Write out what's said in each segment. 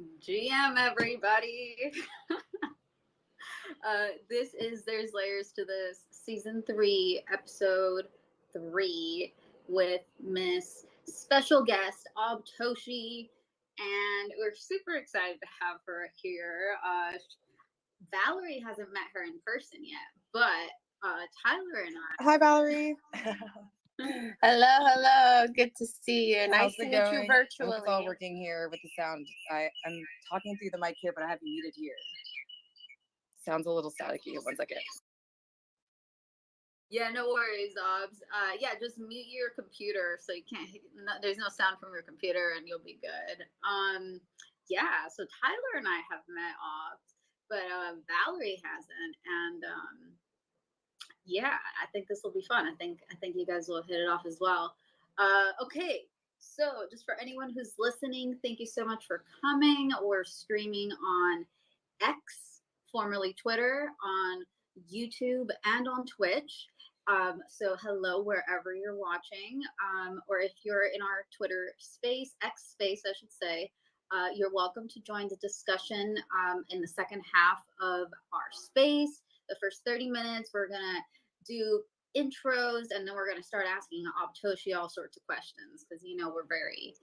GM, everybody. This is There's Layers to This, Season 3, Episode 3, with Miss Special Guest, Toshi. And we're super excited to have her here. Valerie hasn't met her in person yet, but Tyler and I. Hi, Valerie. Hello. Good to see you. How's Nice to it meet you going? virtually. It's all working here with the sound. I'm talking through the mic here, but I have you muted here. Sounds a little staticky. 1 second. Yeah, no worries, Obs. Yeah, just mute your computer so you can't. There's no sound from your computer, and you'll be good. Yeah. So Tyler and I have met Obs, but Valerie hasn't, and yeah, I think this will be fun. I think you guys will hit it off as well. Okay. So, just for anyone who's listening, thank you so much for coming. We're streaming on X, formerly Twitter, on YouTube, and on Twitch. So hello wherever you're watching, or if you're in our Twitter space, X space, I should say, you're welcome to join the discussion in the second half of our space. The first 30 minutes, we're gonna do intros, and then we're gonna start asking Toshi all sorts of questions because we're very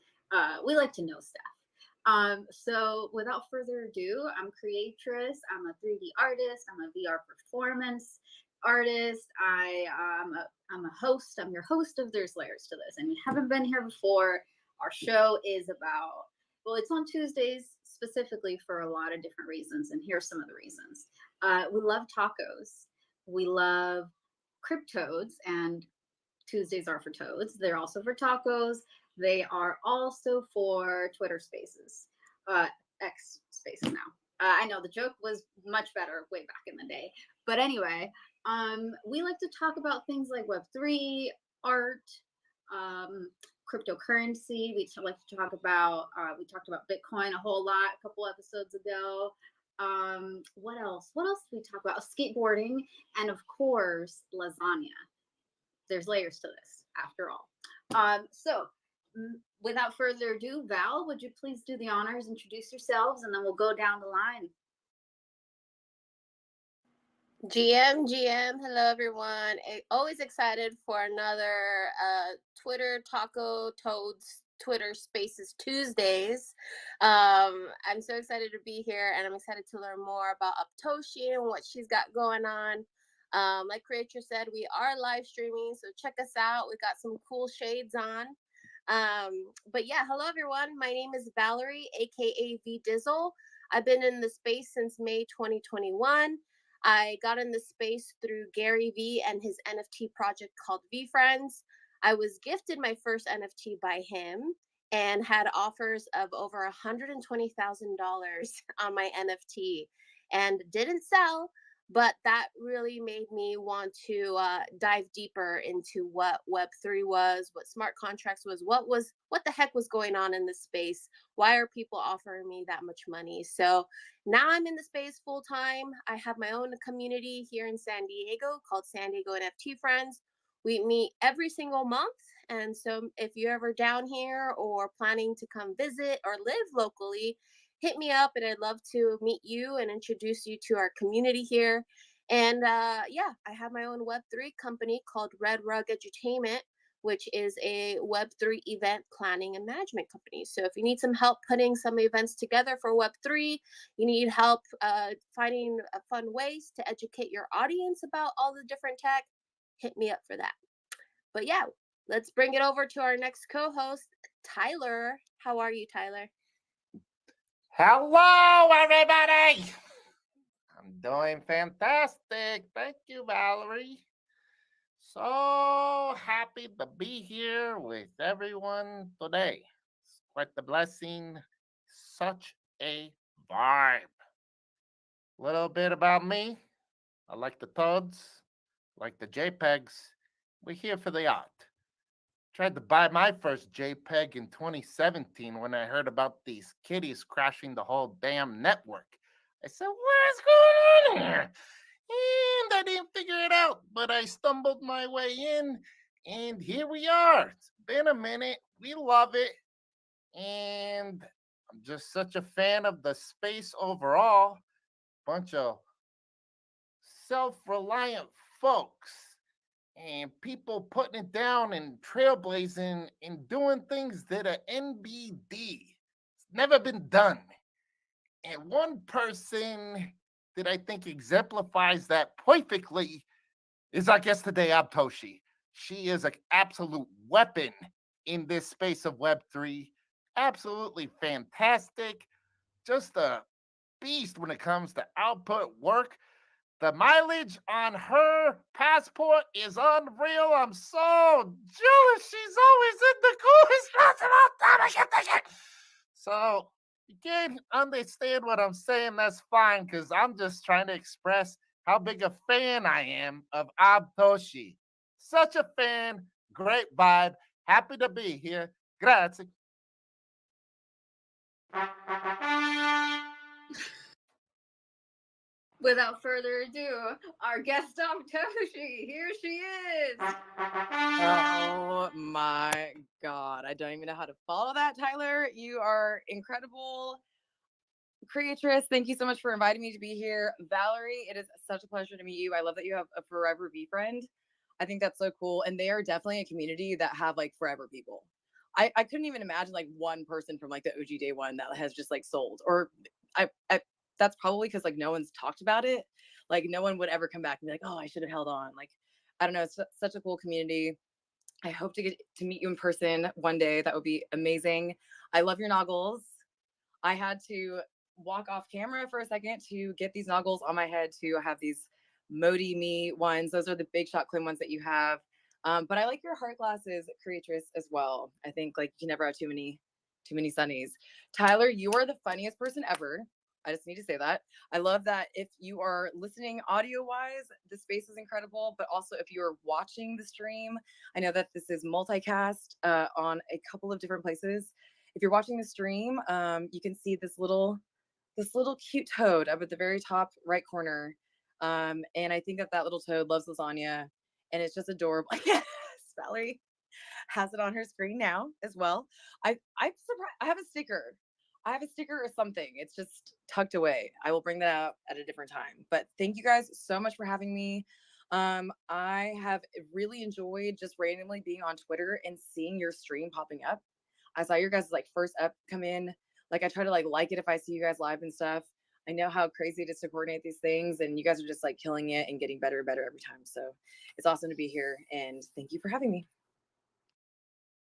we like to know stuff. So without further ado, I'm creatress, I'm a 3D artist, I'm a VR performance artist, I'm a host, I'm your host of There's Layers to This. And you haven't been here before, our show is about, well, it's on Tuesdays specifically for a lot of different reasons, and here's some of the reasons. We love tacos, we love cryptodes, and Tuesdays are for Toadz. They're also for tacos. They are also for Twitter Spaces, X Spaces now. I know the joke was much better way back in the day, but anyway, we like to talk about things like Web3, art, cryptocurrency. We like to talk about. We talked about Bitcoin a whole lot a couple episodes ago. What else? What else did we talk about? Skateboarding, and of course, lasagna. There's layers to this, after all. So, without further ado, Val, would you please do the honors, introduce yourselves, and then we'll go down the line. GM. Hello, everyone. Always excited for another Twitter Taco Toadz Twitter Spaces Tuesdays. I'm so excited to be here, and I'm excited to learn more about Toshi and what she's got going on. Like Creator said, we are live streaming, so check us out. We got some cool shades on. But yeah, hello everyone. My name is Valerie, aka V Dizzle. I've been in the space since May 2021. I got in the space through Gary V and his NFT project called V Friends. I was gifted my first NFT by him and had offers of over $120,000 on my NFT and didn't sell. But that really made me want to dive deeper into what Web3 was, what smart contracts was, what the heck was going on in this space. Why are people offering me that much money? So now I'm in the space full time. I have my own community here in San Diego called San Diego NFT Friends. We meet every single month. And so if you're ever down here or planning to come visit or live locally, hit me up, and I'd love to meet you and introduce you to our community here. And yeah, I have my own Web3 company called Red Rug Edutainment, which is a Web3 event planning and management company. So if you need some help putting some events together for Web3, you need help finding fun ways to educate your audience about all the different tech, hit me up for that. But yeah, let's bring it over to our next co-host, Tyler. How are you, Tyler? Hello, everybody. I'm doing fantastic. Thank you, Valerie. So happy to be here with everyone today. It's quite the blessing. Such a vibe. A little bit about me. I like the Toadz, like the JPEGs. We're here for the art. Tried to buy my first JPEG in 2017 when I heard about these kitties crashing the whole damn network. I said, what is going on here? And I didn't figure it out, but I stumbled my way in, and here we are. It's been a minute. We love it. And I'm just such a fan of the space overall. Bunch of self-reliant folks and people putting it down and trailblazing and doing things that are NBD. It's never been done. And one person that I think exemplifies that perfectly is our guest today, Abtoshi. She is an absolute weapon in this space of Web3. Absolutely fantastic. Just a beast when it comes to output work. The mileage on her passport is unreal. I'm so jealous. She's always in the coolest spots and all time. I can't take it. So you can't understand what I'm saying. That's fine, because I'm just trying to express how big a fan I am of Abtoshi. Such a fan. Great vibe. Happy to be here. Grazie. Without further ado, our guest Toshi, here she is. Oh my God. I don't even know how to follow that, Tyler. You are incredible creatress. Thank you so much for inviting me to be here. Valerie, it is such a pleasure to meet you. I love that you have a forever V friend. I think that's so cool. And they are definitely a community that have like forever people. I couldn't even imagine like one person from like the OG day one that has just like sold. Or I that's probably because like no one's talked about it. Like no one would ever come back and be like, oh, I should have held on. Like, I don't know, it's such a cool community. I hope to get to meet you in person one day. That would be amazing. I love your noggles. I had to walk off camera for a second to get these noggles on my head to have these Modi Me ones. Those are the big shot Klim ones that you have. But I like your heart glasses, creatress, as well. I think like you never have too many sunnies. Tyler, you are the funniest person ever. I just need to say that. I love that if you are listening audio wise, the space is incredible. But also if you are watching the stream, I know that this is multicast on a couple of different places. If you're watching the stream, you can see this little cute toad up at the very top right corner. And I think that little toad loves lasagna, and it's just adorable. Yes, Valerie has it on her screen now as well. I'm surprised. I have a sticker. I have a sticker or something. It's just tucked away. I will bring that out at a different time. But thank you guys so much for having me. I have really enjoyed just randomly being on Twitter and seeing your stream popping up. I saw your guys like first up come in. Like I try to like it if I see you guys live and stuff. I know how crazy it is to coordinate these things, and you guys are just like killing it and getting better and better every time. So it's awesome to be here, and thank you for having me.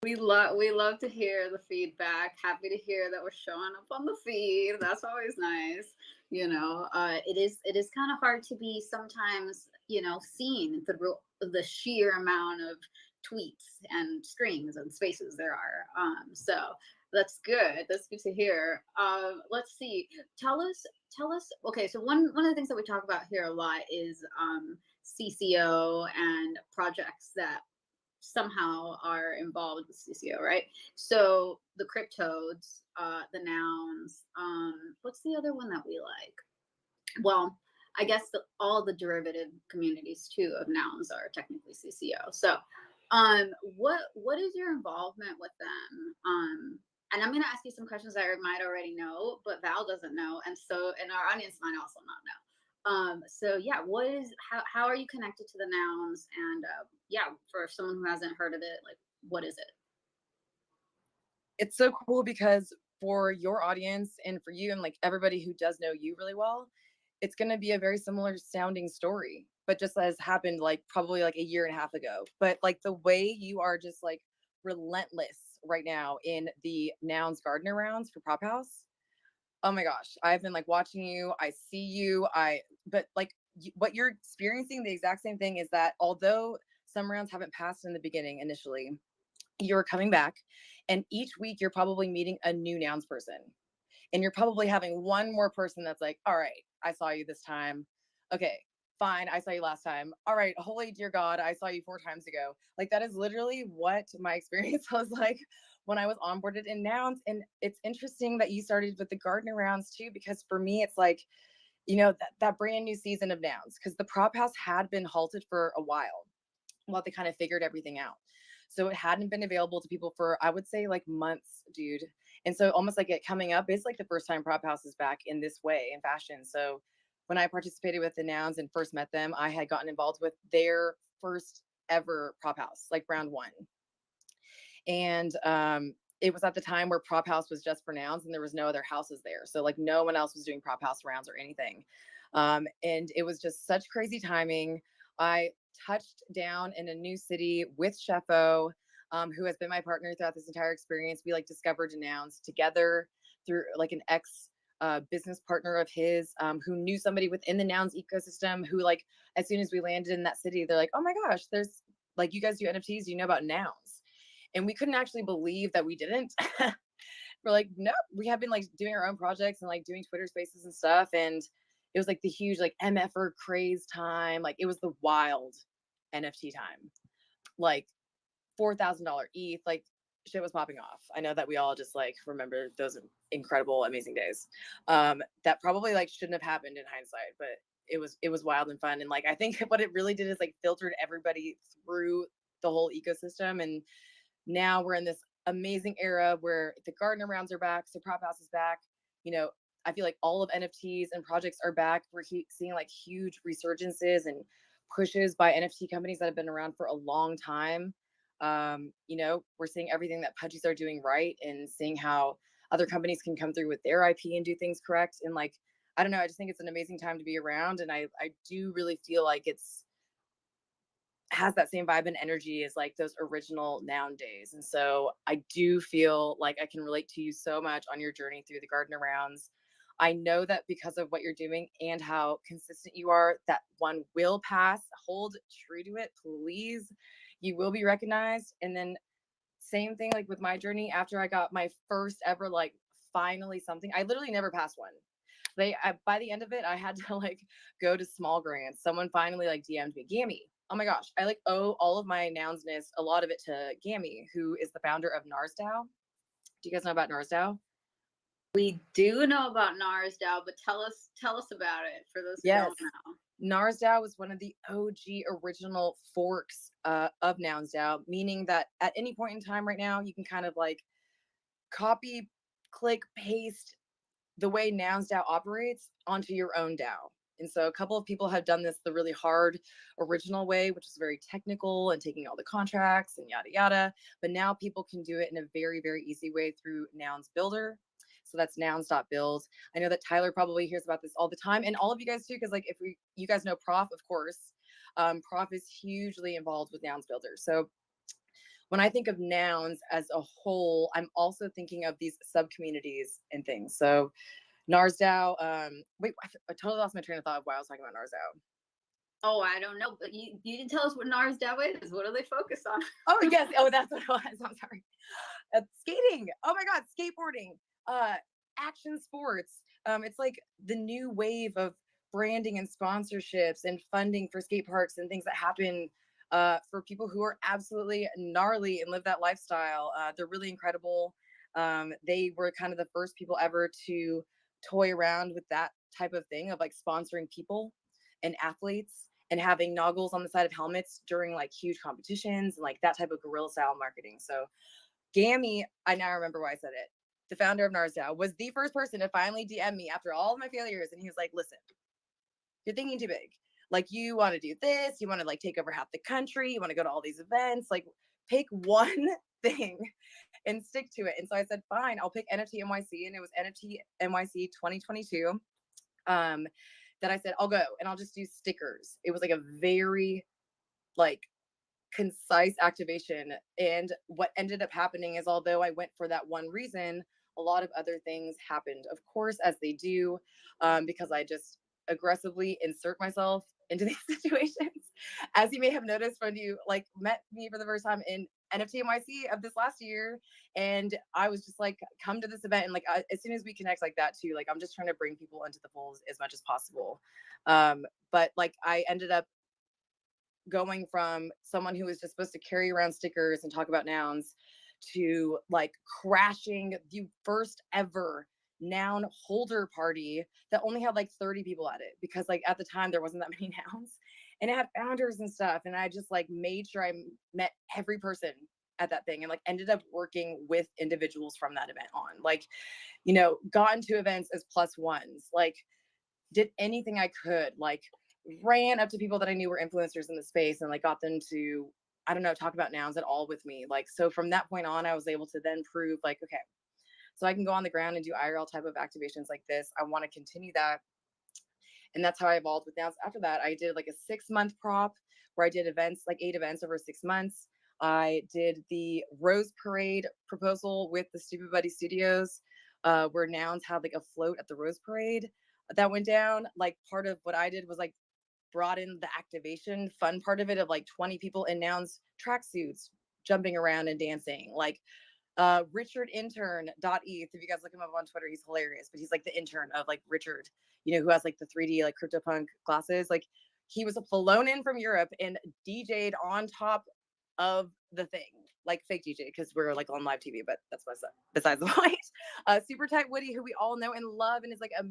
We love to hear the feedback. Happy to hear that we're showing up on the feed. That's always nice. It is kind of hard to be sometimes, seen through the sheer amount of tweets and strings and spaces there are. So that's good. That's good to hear. Let's see. Tell us. Okay, so one of the things that we talk about here a lot is CCO and projects that somehow are involved with CCO, right? So the cryptodes, the nouns. What's the other one that we like? Well, I guess all the derivative communities too of nouns are technically CCO. So, what is your involvement with them? And I'm going to ask you some questions that I might already know, but Val doesn't know, and our audience might also not know. So yeah, how are you connected to the nouns? And yeah, for someone who hasn't heard of it, like, what is it? It's so cool because for your audience and for you and like everybody who does know you really well, it's going to be a very similar sounding story, but just as happened like probably like a year and a half ago. But like the way you are just like relentless right now in the Nouns Gardener rounds for Prop House. Oh my gosh, I've been like watching you. I see you. But like what you're experiencing, the exact same thing is that although some rounds haven't passed in the beginning initially, you're coming back, and each week you're probably meeting a new nouns person, and you're probably having one more person that's like, all right, I saw you this time. Okay, fine, I saw you last time. All right, holy dear God, I saw you 4 times ago. Like that is literally what my experience was like when I was onboarded in nouns. And it's interesting that you started with the gardener rounds too, because for me it's like, that brand new season of nouns, because the prop house had been halted for a while they kind of figured everything out. So it hadn't been available to people for, I would say, like months, dude. And so almost like it coming up is like the first time Prop House is back in this way in fashion. So when I participated with the Nouns and first met them, I had gotten involved with their first ever Prop House, like round one. And it was at the time where Prop House was just for Nouns and there was no other houses there. So like no one else was doing Prop House rounds or anything. And it was just such crazy timing. I touched down in a new city with Sheffo, who has been my partner throughout this entire experience. We like discovered Nouns together through like an ex business partner of his, who knew somebody within the Nouns ecosystem who, like, as soon as we landed in that city, they're like, oh my gosh, there's like, you guys do NFTs, you know about Nouns. And we couldn't actually believe that we didn't. We're like, nope, we have been like doing our own projects and like doing Twitter spaces and stuff. And it was like the huge like MFR craze time. Like it was the wild NFT time. Like $4,000 ETH, like shit was popping off. I know that we all just like remember those incredible, amazing days. That probably like shouldn't have happened in hindsight, but it was wild and fun. And like I think what it really did is like filtered everybody through the whole ecosystem. And now we're in this amazing era where the Gardener rounds are back, so Prop House is back. You know, I feel like all of NFTs and projects are back. We're seeing like huge resurgences and pushes by NFT companies that have been around for a long time. You know, we're seeing everything that Pudgies are doing right and seeing how other companies can come through with their IP and do things correct. And like, I don't know, I just think it's an amazing time to be around. And I do really feel like it's has that same vibe and energy as like those original Noun days. And so I do feel like I can relate to you so much on your journey through the Gardener rounds. I know that because of what you're doing and how consistent you are, that one will pass. Hold true to it, please. You will be recognized. And then same thing like with my journey after I got my first ever like finally something. I literally never passed one. By the end of it, I had to like go to small grants. Someone finally like DM'd me, Gammy. Oh my gosh, I like owe all of my nounsness, a lot of it to Gammy, who is the founder of NarsDAO. Do you guys know about NarsDAO? We do know about NarsDAO, but tell us about it for those who don't know. NarsDAO was one of the OG original forks of NounsDAO, meaning that at any point in time right now, you can kind of like copy, click, paste the way NounsDAO operates onto your own DAO. And so a couple of people have done this the really hard original way, which is very technical and taking all the contracts and yada yada. But now people can do it in a very, very easy way through Nouns Builder. So that's nouns.build. I know that Tyler probably hears about this all the time, and all of you guys too, because like if you guys know Prof, of course, Prof is hugely involved with Nouns Builder. So when I think of nouns as a whole, I'm also thinking of these sub communities and things. So NarsDAO, wait, I totally lost my train of thought while I was talking about NarsDAO. Oh, I don't know, but you didn't tell us what NarsDAO is. What do they focus on? Oh yes, oh that's what it was. I'm sorry. Skating. Oh my God, skateboarding. Action sports. It's like the new wave of branding and sponsorships and funding for skate parks and things that happen for people who are absolutely gnarly and live that lifestyle. They're really incredible. They were kind of the first people ever to toy around with that type of thing of like sponsoring people and athletes and having noggles on the side of helmets during like huge competitions and like that type of guerrilla style marketing. So Gammy, I now remember why I said it. The founder of NarsDAO was the first person to finally DM me after all of my failures. And he was like, listen, you're thinking too big. Like you want to do this, you want to like take over half the country, you want to go to all these events, like pick one thing and stick to it. And so I said, fine, I'll pick NFT NYC. And it was NFT NYC 2022. That I said, I'll go and I'll just do stickers. It was like a very like concise activation. And what ended up happening is although I went for that one reason, a lot of other things happened, of course, as they do, because I just aggressively insert myself into these situations. As you may have noticed when you like met me for the first time in NFT NYC of this last year, and I was just like, come to this event, and like as soon as we connect like that too, like I'm just trying to bring people into the fold as much as possible. But like I ended up going from someone who was just supposed to carry around stickers and talk about nouns to like crashing the first ever noun holder party that only had like 30 people at it, because like at the time there wasn't that many nouns, and it had founders and stuff, and I just like made sure I met every person at that thing and like ended up working with individuals from that event on, like, gone to events as plus ones, like did anything I could, like ran up to people that I knew were influencers in the space and like got them to, I don't know, talk about nouns at all with me. Like, so from that point on, I was able to then prove like, okay, so I can go on the ground and do IRL type of activations like this. I want to continue that. And that's how I evolved with nouns. After that, I did like a 6-month prop where I did events, like 8 events over 6 months. I did the Rose Parade proposal with the Stupid Buddy Studios, where nouns had like a float at the Rose Parade that went down. Like part of what I did was like brought in the activation fun part of it of like 20 people in nouns tracksuits jumping around and dancing. Like Richard Intern.eth. If you guys look him up on Twitter, he's hilarious. But he's like the intern of like Richard, who has like the 3D like CryptoPunk glasses. Like he was flown in from Europe and DJ'd on top of the thing, like fake DJ, because we're like on live TV, but that's besides the point. Super Tight Woody, who we all know and love and is like a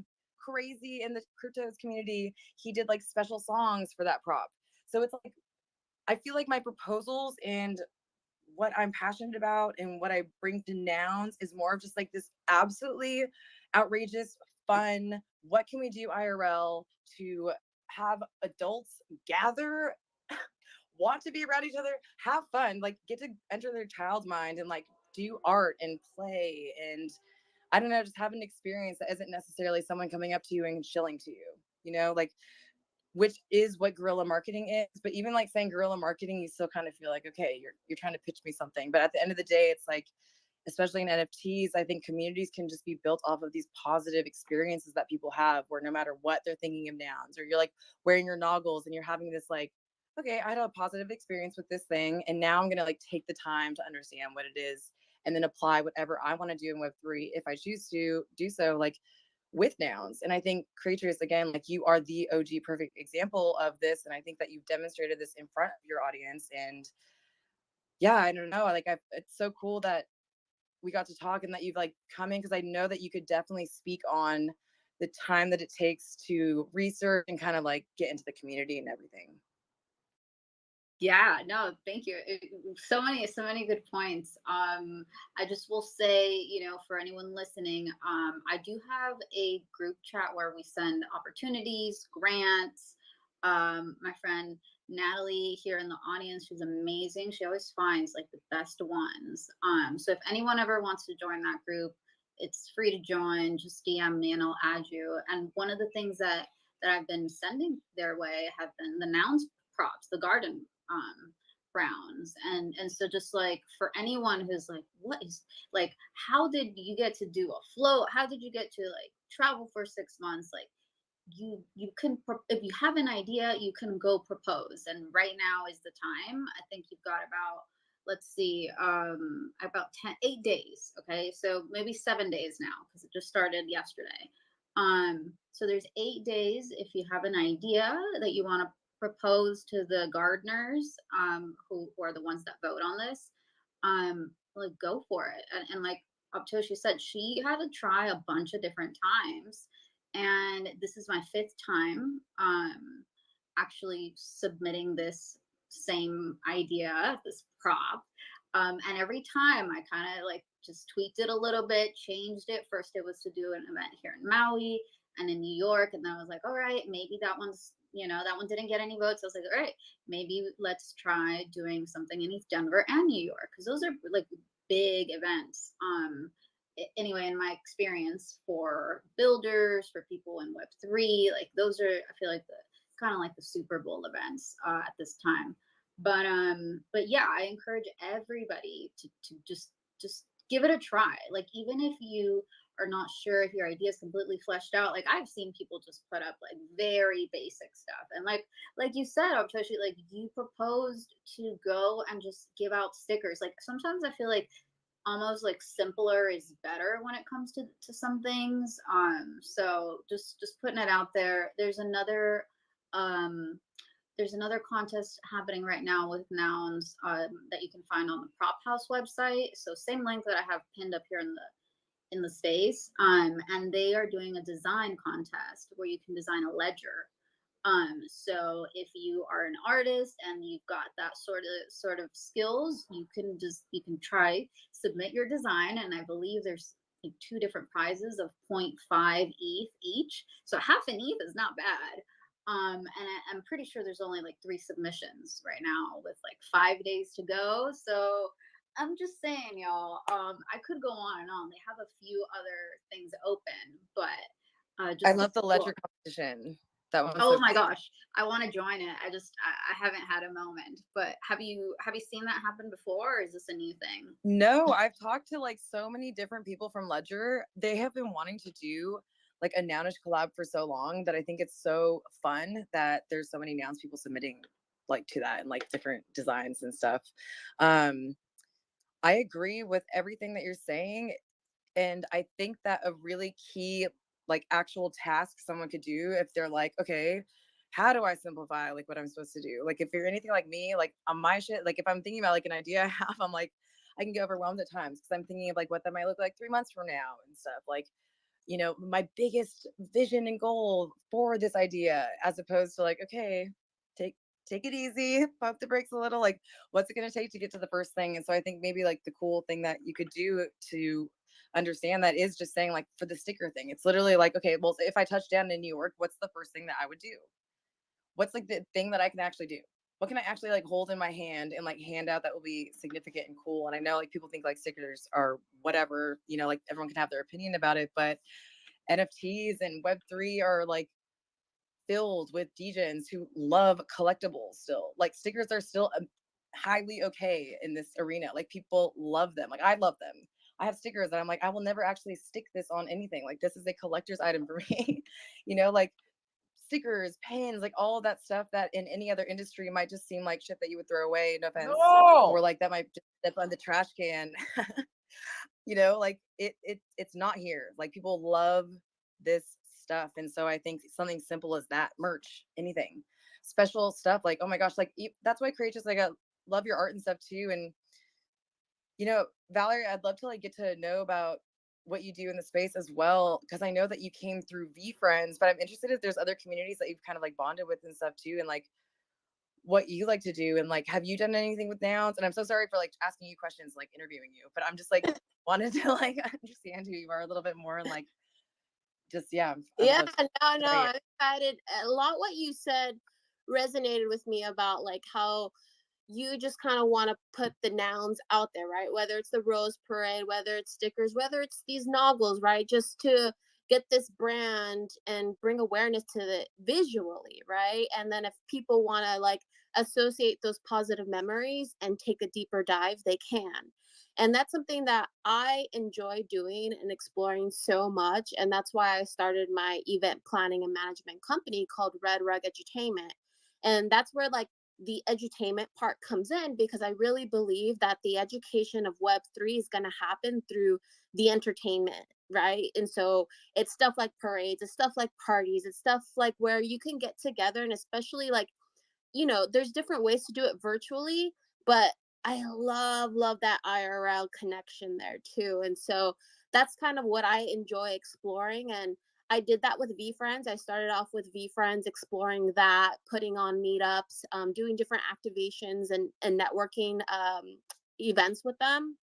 crazy in the cryptos community. He did like special songs for that prop. So it's like, I feel like my proposals and what I'm passionate about and what I bring to nouns is more of just like this absolutely outrageous, fun, what can we do IRL to have adults gather, want to be around each other, have fun, like get to enter their child's mind and like do art and play and I don't know, just have an experience that isn't necessarily someone coming up to you and chilling to you, like, which is what guerrilla marketing is. But even like saying guerrilla marketing, you still kind of feel like, okay, you're trying to pitch me something. But at the end of the day, it's like, especially in NFTs, I think communities can just be built off of these positive experiences that people have where no matter what they're thinking of nouns, or you're like wearing your noggles and you're having this like, okay, I had a positive experience with this thing. And now I'm going to like take the time to understand what it is and then apply whatever I want to do in Web3 if I choose to do so. Like, with nouns. And I think Creatress, again, like you are the OG perfect example of this. And I think that you've demonstrated this in front of your audience. And yeah, I don't know, like it's so cool that we got to talk and that you've like come in, because I know that you could definitely speak on the time that it takes to research and kind of like get into the community and everything. Yeah, no, thank you. So many good points. I just will say, for anyone listening, I do have a group chat where we send opportunities, grants. My friend Natalie here in the audience, she's amazing. She always finds like the best ones. So if anyone ever wants to join that group, it's free to join. Just DM me and I'll add you. And one of the things that I've been sending their way have been the nouns props, the garden browns, and so just like for anyone who's like, what is, like, how did you get to do a float, how did you get to like travel for 6 months, like you can, if you have an idea, you can go propose, and right now is the time. I think you've got about, let's see, about 8 days. Okay, so maybe 7 days now because it just started yesterday. So there's 8 days if you have an idea that you want to propose to the gardeners, who are the ones that vote on this. Like, go for it. And like Aptoshi said, she had to try a bunch of different times, and this is my 5th time actually submitting this same idea, this prop. And every time I kind of like just tweaked it a little bit, changed it. First it was to do an event here in Maui and in New York, and then I was like, all right, maybe that one's, that one didn't get any votes. I was like, all right, maybe let's try doing something in East Denver and New York, because those are like big events. Anyway, in my experience, for builders, for people in Web3, like those are, I feel like, the kind of like the Super Bowl events at this time. But yeah, I encourage everybody to just give it a try. Like, even if you are not sure if your idea is completely fleshed out, like I've seen people just put up like very basic stuff, and like you said, Obtoshi, like you proposed to go and just give out stickers. Like sometimes I feel like almost like simpler is better when it comes to some things. So just putting it out there. There's another contest happening right now with nouns that you can find on the Prop House website. So same link that I have pinned up here in the space. And they are doing a design contest where you can design a ledger. So if you are an artist and you've got that sort of skills, you can try submit your design, and I believe there's like two different prizes of zero.5 ETH each. So half an ETH is not bad. And I'm pretty sure there's only like 3 submissions right now with like 5 days to go. So I'm just saying, y'all. I could go on and on. They have a few other things open, but I just love the ledger explore. competition. That one was Oh so my cool. gosh, I want to join it. I haven't had a moment. But have you seen that happen before, or is this a new thing? No, I've talked to like so many different people from Ledger. They have been wanting to do like a Nounish collab for so long that I think it's so fun that there's so many Nouns people submitting like to that and like different designs and stuff. Um, I agree with everything that you're saying. And I think that a really key, like actual task someone could do if they're like, okay, how do I simplify like what I'm supposed to do? Like if you're anything like me, like on my shit, like if I'm thinking about like an idea I have, I'm like, I can get overwhelmed at times because I'm thinking of like what that might look like 3 months from now and stuff. Like, you know, my biggest vision and goal for this idea, as opposed to like, okay, take take it easy, pump the brakes a little. Like, what's it gonna take to get to the first thing? And so I think maybe like the cool thing that you could do to understand that is just saying like for the sticker thing, it's literally like, okay, well, if I touch down in New York, what's the first thing that I would do? What's like the thing that I can actually do? What can I actually like hold in my hand and like hand out that will be significant and cool? And I know like people think like stickers are whatever, you know, like everyone can have their opinion about it, but NFTs and Web3 are like filled with DJs who love collectibles still. Like stickers are still highly okay in this arena. Like people love them. Like I love them. I have stickers that I'm like, I will never actually stick this on anything. Like this is a collector's item for me. You know, like stickers, pens, like all of that stuff that in any other industry might just seem like shit that you would throw away, no offense. Or No. like that might just step on the trash can. You know, like it's not here. Like people love this stuff. And so I think something simple as that, merch, anything, special stuff, like, oh my gosh, like that's why creators like I love your art and stuff too. And you know, Valerie, I'd love to like get to know about what you do in the space as well, because I know that you came through V Friends, but I'm interested if there's other communities that you've kind of like bonded with and stuff too, and like what you like to do, and like have you done anything with Nouns? And I'm so sorry for like asking you questions, like interviewing you, but I'm just like wanted to like understand who you are a little bit more and like just yeah, I would Yeah, love to no, hear. I'm excited. A lot what you said resonated with me about like how you just kind of want to put the nouns out there, right? Whether it's the Rose Parade, whether it's stickers, whether it's these noggles, right? Just to get this brand and bring awareness to it visually, right? And then if people want to like associate those positive memories and take a deeper dive, they can. And that's something that I enjoy doing and exploring so much. And that's why I started my event planning and management company called Red Rug Edutainment. And that's where like the edutainment part comes in, because I really believe that the education of Web3 is going to happen through the entertainment, right? And so it's stuff like parades, it's stuff like parties, it's stuff like where you can get together, and especially like, you know, there's different ways to do it virtually, but I love that IRL connection there too. And so that's kind of what I enjoy exploring. And I did that with V Friends. I started off with V Friends, exploring that, putting on meetups, doing different activations and networking events with them.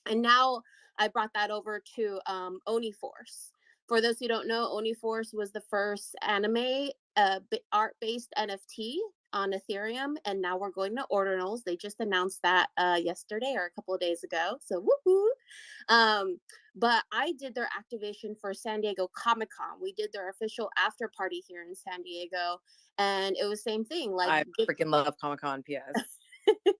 And now I brought that over to Oni Force. For those who don't know, Oni Force was the first anime art-based NFT on Ethereum, and now we're going to Ordinals. They just announced that yesterday or a couple of days ago. So woohoo! But I did their activation for San Diego Comic Con. We did their official after party here in San Diego, and it was same thing. Like I freaking love Comic-Con. PS.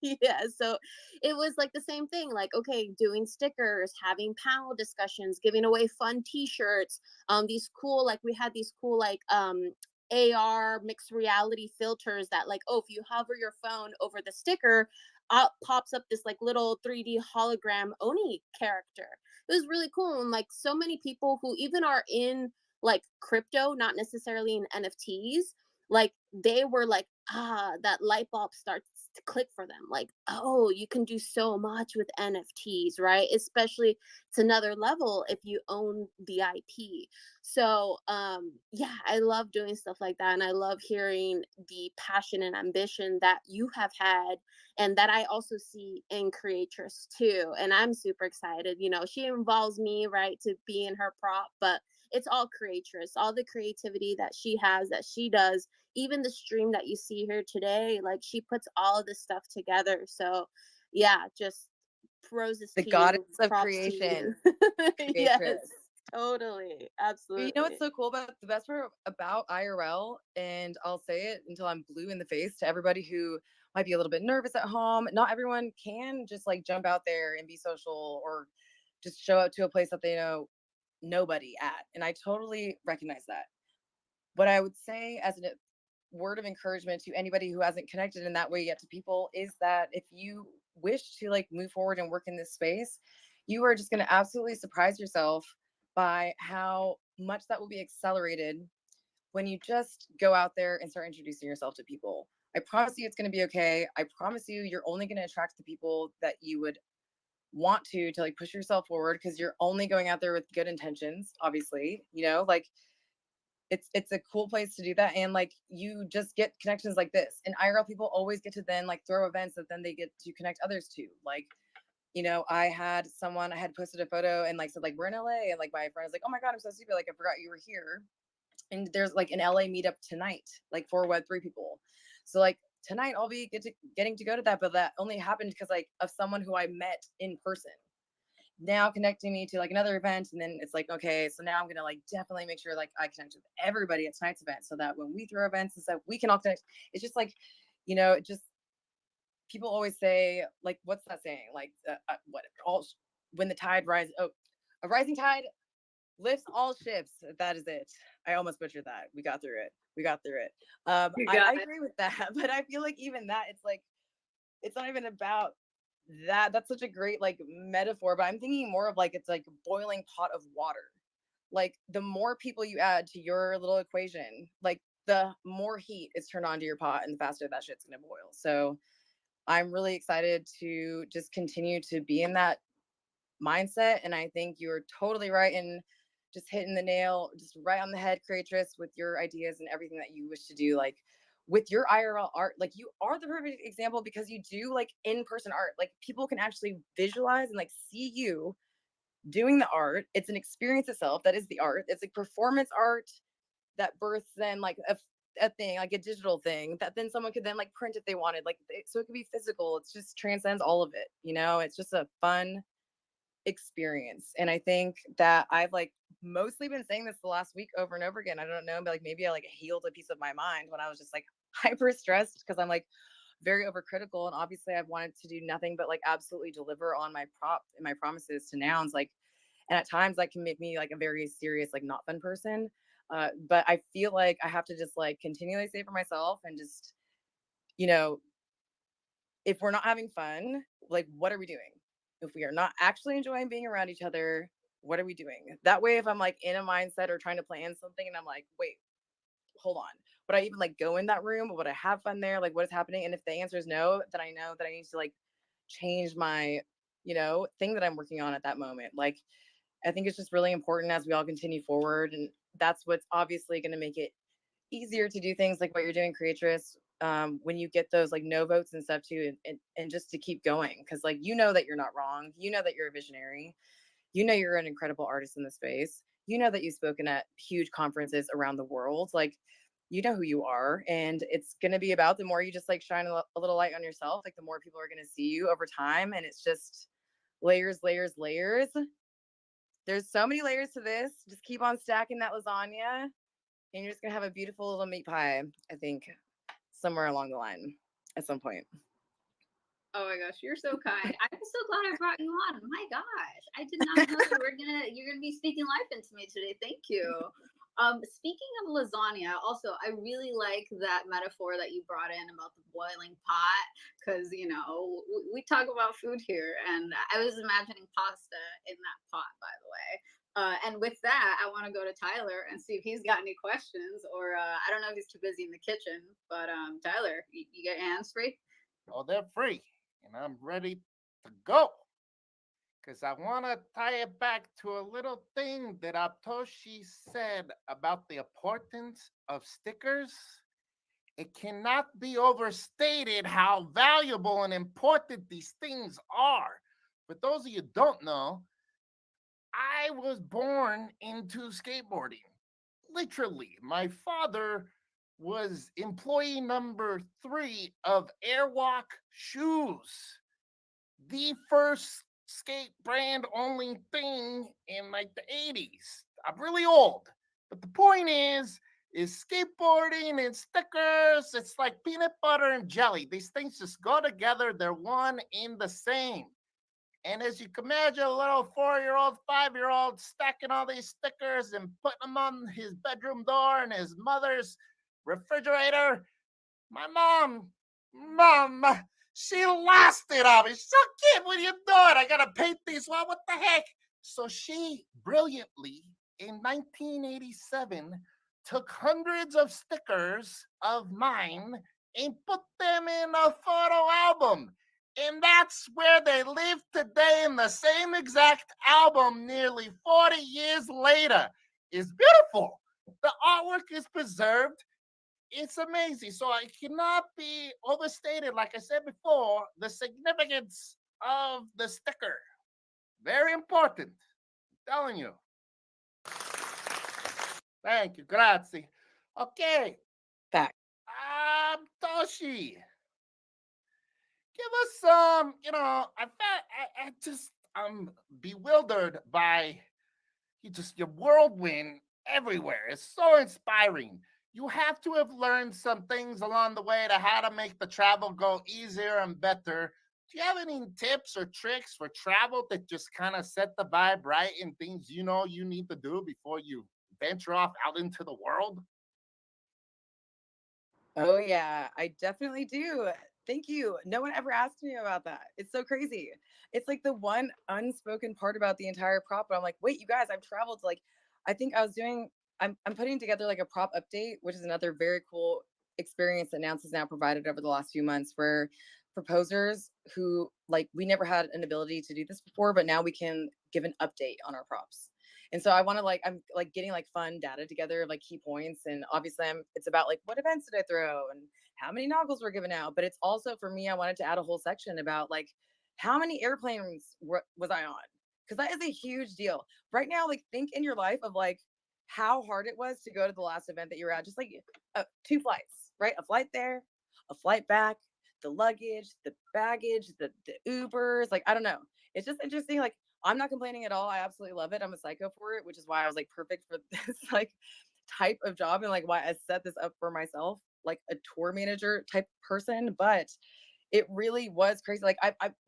yeah, so it was like the same thing, like, okay, doing stickers, having panel discussions, giving away fun t-shirts, these cool, like we had these cool like AR mixed reality filters that like, oh, if you hover your phone over the sticker, pops up this like little 3D hologram Oni character. It was really cool. And like so many people who even are in like crypto, not necessarily in NFTs, like they were like that light bulb starts to click for them. Like, oh, you can do so much with NFTs, right? Especially it's another level if you own the IP. So yeah, I love doing stuff like that. And I love hearing the passion and ambition that you have had and that I also see in Creatress too. And I'm super excited. You know, she involves me, right, to be in her prop, but it's all Creatress, all the creativity that she has, that she does, even the stream that you see here today, like she puts all of this stuff together. So yeah, just roses The to goddess you, of props to creation, you. Yes, Creatress. totally, But you know what's absolutely. so cool about the best part about IRL, and I'll say it until I'm blue in the face to everybody who might be a little bit nervous at home. Not everyone can just like jump out there and be social or just show up to a place that they know nobody at. And I totally recognize that. What I would say as a word of encouragement to anybody who hasn't connected in that way yet to people is that if you wish to like move forward and work in this space, you are just going to absolutely surprise yourself by how much that will be accelerated when you just go out there and start introducing yourself to people. I promise you it's going to be okay. I promise you you're only going to attract the people that you would want to like push yourself forward, because you're only going out there with good intentions, obviously, you know, like it's a cool place to do that. And like you just get connections like this, and IRL people always get to then like throw events that then they get to connect others to. Like, you know, I had posted a photo and like said like we're in LA, and like my friend was like, oh my god, I'm so stupid, like I forgot you were here. And there's like an LA meetup tonight, like for Web3 people. So like tonight I'll be getting to go to that, but that only happened because like of someone who I met in person, now connecting me to like another event. And then it's like, okay, so now I'm gonna like definitely make sure like I connect with everybody at tonight's event, so that when we throw events and stuff, we can all connect. It's just like, you know, it just, people always say like, what's that saying, like what all when the tide rises, oh, a rising tide lifts all ships. That is it. I almost butchered that. We got through it. You I got it. agree with that. But I feel like even that, it's like, it's not even about that. That's such a great like metaphor, but I'm thinking more of like, it's like a boiling pot of water. Like the more people you add to your little equation, like the more heat is turned onto your pot and the faster that shit's gonna boil. So I'm really excited to just continue to be in that mindset. And I think you're totally right in just hitting the nail just right on the head, Creatress, with your ideas and everything that you wish to do. Like with your IRL art, like you are the perfect example, because you do like in-person art. Like people can actually visualize and like see you doing the art. It's an experience itself. That is the art. It's like performance art that births then like a thing, like a digital thing that then someone could then like print if they wanted. Like so it could be physical. It's just transcends all of it. You know, it's just a fun experience. And I think that I've like mostly been saying this the last week over and over again. I don't know, but like maybe I like healed a piece of my mind when I was just like hyper stressed, because I'm like very overcritical, and obviously I've wanted to do nothing but like absolutely deliver on my prop and my promises to Nouns. Like, and at times that can make me like a very serious, like not fun person. But I feel like I have to just like continually say for myself and just, you know, if we're not having fun, like what are we doing? If we are not actually enjoying being around each other, what are we doing? That way, if I'm like in a mindset or trying to plan something and I'm like, wait, hold on, would I even like go in that room? Would I have fun there? Like what is happening? And if the answer is no, then I know that I need to like change my, you know, thing that I'm working on at that moment. Like I think it's just really important as we all continue forward. And that's what's obviously going to make it easier to do things like what you're doing, Creatress, when you get those like no votes and stuff too, and just to keep going, because like you know that you're not wrong, you know that you're a visionary, you know you're an incredible artist in the space, you know that you've spoken at huge conferences around the world, like you know who you are. And it's going to be about the more you just like shine a little light on yourself, like the more people are going to see you over time. And it's just layers, layers, layers. There's so many layers to this. Just keep on stacking that lasagna, and you're just gonna have a beautiful little meat pie, I think, somewhere along the line at some point. Oh my gosh, you're so kind. I'm so glad I brought you on. My gosh, I did not know that you're gonna be speaking life into me today. Thank you. Speaking of lasagna, also I really like that metaphor that you brought in about the boiling pot, because you know we talk about food here, and I was imagining pasta in that pot, by the way. And with that, I want to go to Tyler and see if he's got any questions, or I don't know if he's too busy in the kitchen. But Tyler, you got your hands free? Oh, they're free, and I'm ready to go. Because I want to tie it back to a little thing that Atoshi said about the importance of stickers. It cannot be overstated how valuable and important these things are. For those of you who don't know, I was born into skateboarding. Literally, my father was employee number 3 of Airwalk Shoes, the first skate brand only thing in like the 80s. I'm really old. But the point is skateboarding and stickers, it's like peanut butter and jelly. These things just go together. They're one in the same. And as you can imagine, a little 4-year-old, 5-year-old stacking all these stickers and putting them on his bedroom door and his mother's refrigerator. My mom, she lost it on me. She's so kid, what are you doing? I gotta paint these. Well, what the heck? So she brilliantly, in 1987, took hundreds of stickers of mine and put them in a photo album. And that's where they live today in the same exact album nearly 40 years later. It's beautiful. The artwork is preserved. It's amazing. So it cannot be overstated, like I said before, the significance of the sticker. Very important. I'm telling you. Thank you. Grazie. Okay. Fact. Toshi. Give us some, I'm bewildered by your whirlwind everywhere. It's so inspiring. You have to have learned some things along the way to how to make the travel go easier and better. Do you have any tips or tricks for travel that just kind of set the vibe right and things you know you need to do before you venture off out into the world? Oh yeah, I definitely do. Thank you. No one ever asked me about that. It's so crazy. It's like the one unspoken part about the entire prop. But I'm like, wait, you guys, I've traveled to like, I think I was doing, I'm putting together like a prop update, which is another very cool experience that Nouns has now provided over the last few months for proposers who like, we never had an ability to do this before, but now we can give an update on our props. And so I want to like, I'm like getting like fun data together of like key points. And obviously it's about like what events did I throw and how many noggles were given out. But it's also for me, I wanted to add a whole section about like how many airplanes was I on? Because that is a huge deal. Right now, like think in your life of like how hard it was to go to the last event that you were at. Just like 2 flights, right? A flight there, a flight back, the luggage, the baggage, the Ubers. Like, I don't know. It's just interesting. Like, I'm not complaining at all. I absolutely love it. I'm a psycho for it, which is why I was like perfect for this like type of job and like why I set this up for myself, like a tour manager type person. But it really was crazy. Like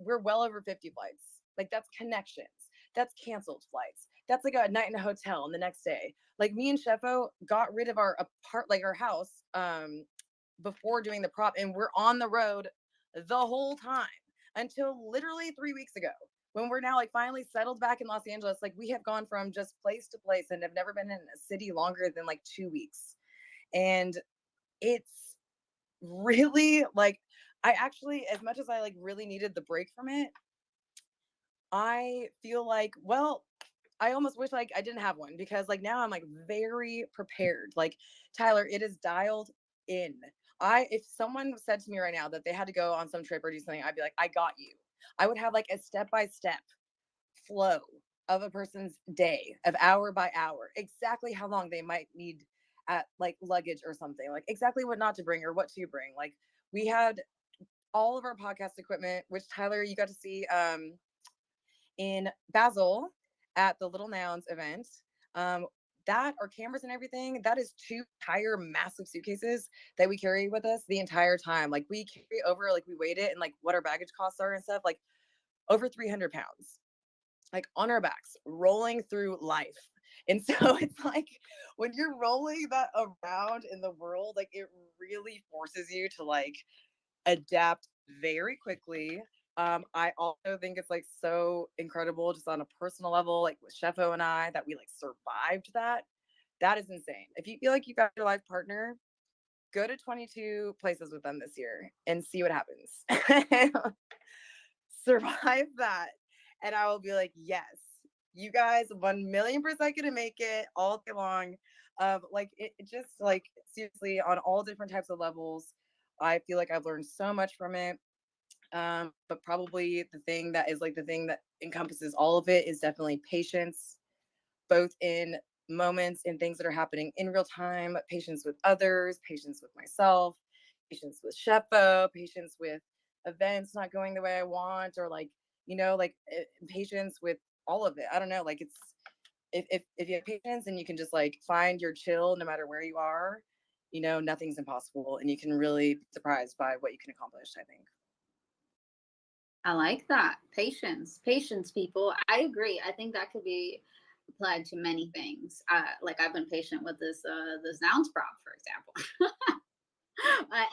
we're well over 50 flights. Like that's connections. That's canceled flights. That's like a night in a hotel and the next day. Like me and Sheffo got rid of our like our house before doing the prop, and we're on the road the whole time until literally 3 weeks ago when we're now like finally settled back in Los Angeles. Like we have gone from just place to place and have never been in a city longer than like 2 weeks. And it's really like, I actually, as much as I like really needed the break from it, I feel like, well, I almost wish like I didn't have one because like now I'm like very prepared. Like Tyler, it is dialed in. If someone said to me right now that they had to go on some trip or do something, I'd be like, I got you. I would have like a step-by-step flow of a person's day, of hour by hour, exactly how long they might need at like luggage or something, like exactly what not to bring or what to bring. Like we had all of our podcast equipment, which Tyler, you got to see in Basel at the Little Nouns event. That our cameras and everything, that is 2 entire massive suitcases that we carry with us the entire time. Like we carry over, like we weighed it and like what our baggage costs are and stuff, like over 300 pounds, like on our backs, rolling through life. And so it's like when you're rolling that around in the world, like it really forces you to like adapt very quickly, I also think it's like so incredible just on a personal level, like with Sheffo and I, that we like survived that. That is insane. If you feel like you got your life partner, go to 22 places with them this year and see what happens. Survive that. And I will be like, yes, you guys 1,000,000% gonna make it all day long. Like it just like seriously on all different types of levels. I feel like I've learned so much from it. But probably the thing that is like the thing that encompasses all of it is definitely patience, both in moments and things that are happening in real time, patience with others, patience with myself, patience with Sheppo, patience with events not going the way I want, or like, like patience with all of it. I don't know. Like it's, if you have patience and you can just like find your chill no matter where you are, nothing's impossible and you can really be surprised by what you can accomplish, I think. I like that. Patience, people. I agree. I think that could be applied to many things. Like I've been patient with this nouns prop, for example.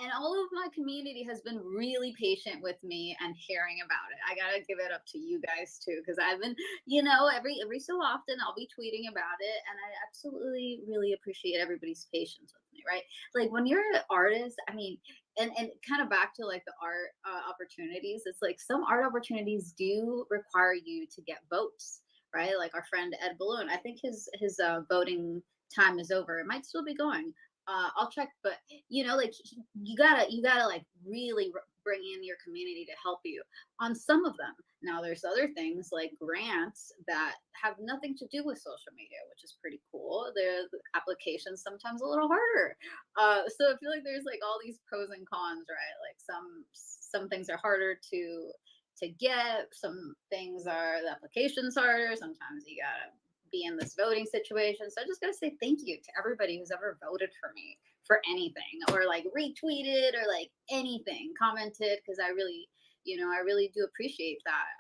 And all of my community has been really patient with me and hearing about it. I gotta give it up to you guys too, because I've been, every so often I'll be tweeting about it, and I absolutely really appreciate everybody's patience with me, right? Like when you're an artist, I mean, and kind of back to like the art opportunities, it's like some art opportunities do require you to get votes, right? Like our friend Ed Balloon, I think his voting time is over. It might still be going. I'll check, but like you gotta like really bring in your community to help you on some of them. Now there's other things like grants that have nothing to do with social media, which is pretty cool. The applications sometimes a little harder. So I feel like there's like all these pros and cons, right? Like some things are harder to get, some things are the applications harder. Sometimes you gotta be in this voting situation. So I just gotta say thank you to everybody who's ever voted for me for anything, or like retweeted, or like anything, commented, because I really, I really do appreciate that.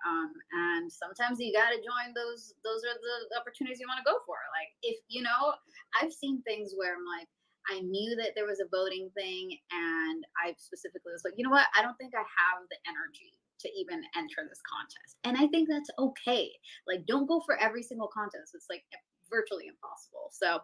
And sometimes you gotta join those. Those are the opportunities you want to go for. Like if I've seen things where I'm like, I knew that there was a voting thing, and I specifically was like, you know what? I don't think I have the energy to even enter this contest. And I think that's okay. Like, don't go for every single contest. It's like virtually impossible. So,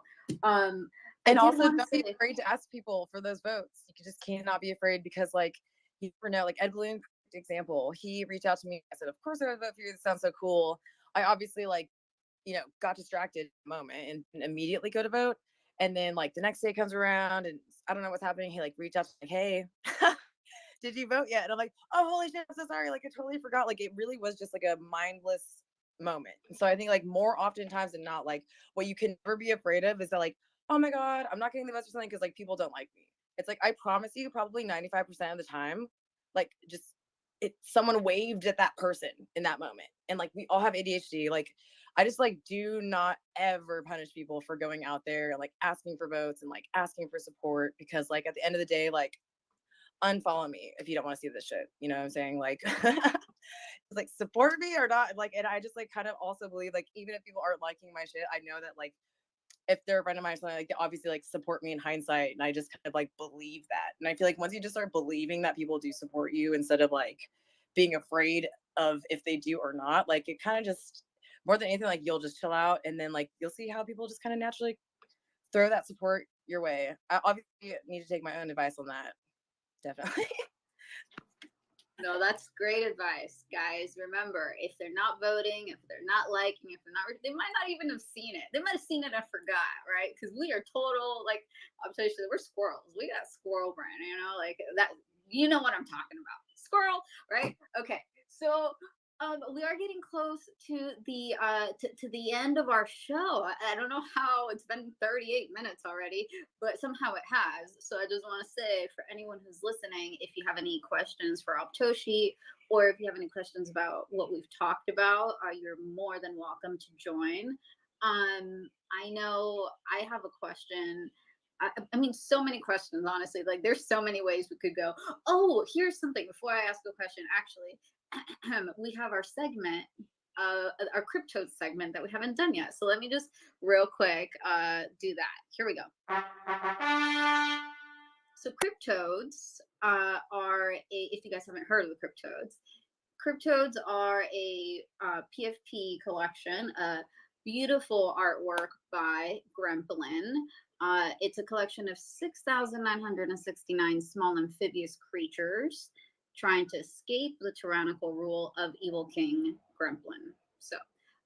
and also don't be afraid to ask people for those votes. You just cannot be afraid, because like you never know. Like Ed Balloon example, he reached out to me. I said, of course I would vote for you. This sounds so cool. I obviously like, got distracted in the moment and immediately go to vote. And then like the next day comes around and I don't know what's happening. He like reached out to me, like, hey, did you vote yet? And I'm like, oh, holy shit, I'm so sorry. Like I totally forgot. Like it really was just like a mindless moment. So I think like more oftentimes than not, like what you can never be afraid of is that like, oh my God, I'm not getting the votes or something because like people don't like me. It's like, I promise you probably 95% of the time, like just someone waved at that person in that moment. And like we all have ADHD. Like I just like do not ever punish people for going out there and like asking for votes and like asking for support, because like at the end of the day, like unfollow me if you don't want to see this shit. You know what I'm saying? Like like support me or not. Like, and I just like kind of also believe like even if people aren't liking my shit, I know that like if they're a friend of mine or something, like they obviously like support me in hindsight. And I just kind of like believe that. And I feel like once you just start believing that people do support you instead of like being afraid of if they do or not, like it kind of just more than anything, like you'll just chill out and then like you'll see how people just kind of naturally throw that support your way. I obviously need to take my own advice on that. Definitely. No, that's great advice, guys. Remember, if they're not voting, if they're not liking, if they're not, they might not even have seen it. They might have seen it and forgot, right? Because we are total, like, I'm telling you, we're squirrels. We got squirrel brain, like that. You know what I'm talking about? Squirrel, right? Okay, so we are getting close to the to the end of our show. I don't know how it's been 38 minutes already, but somehow it has. So I just want to say, for anyone who's listening, if you have any questions for Optoshi, or if you have any questions about what we've talked about, you're more than welcome to join. I know I have a question. I mean, so many questions, honestly. Like, there's so many ways we could go. Oh, here's something before I ask a question. Actually, we have our segment, our Cryptoadz segment that we haven't done yet. So let me just real quick do that. Here we go. So Cryptoadz are if you guys haven't heard of the Cryptoadz, Cryptodes are a PFP collection, a beautiful artwork by Gremplin. It's a collection of 6,969 small amphibious creatures trying to escape the tyrannical rule of evil King Gremplin. So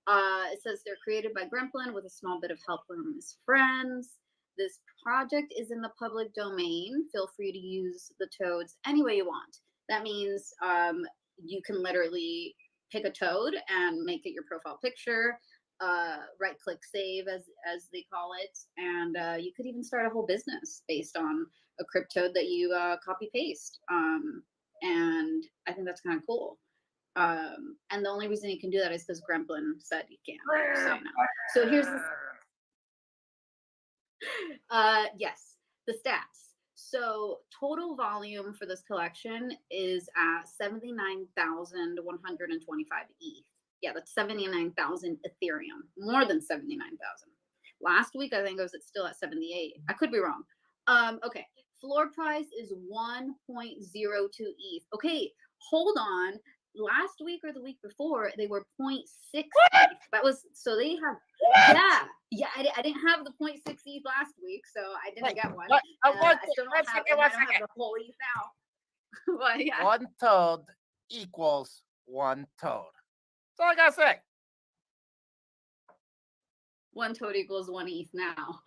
it says they're created by Gremplin with a small bit of help from his friends. This project is in the public domain. Feel free to use the toads any way you want. That means you can literally pick a toad and make it your profile picture. Right click save as they call it, and you could even start a whole business based on a cryptode that you copy paste. And I think that's kind of cool. And the only reason you can do that is because Gremplin said you can. So, you know. So here's this. Yes, the stats. So total volume for this collection is at 79,125 ETH. Yeah, that's 79,000 Ethereum, more than 79,000. Last week, I think it was still at 78. I could be wrong. Okay, floor price is 1.02 ETH. Okay, hold on. Last week or the week before, they were 0.6 ETH. That was, so they have, yeah, I didn't have the 0.6 ETH last week, so I didn't get one. I still don't have, I don't have the whole ETH now. Well, yeah. One toad equals one toad. That's all I gotta say. One toad equals one ETH now.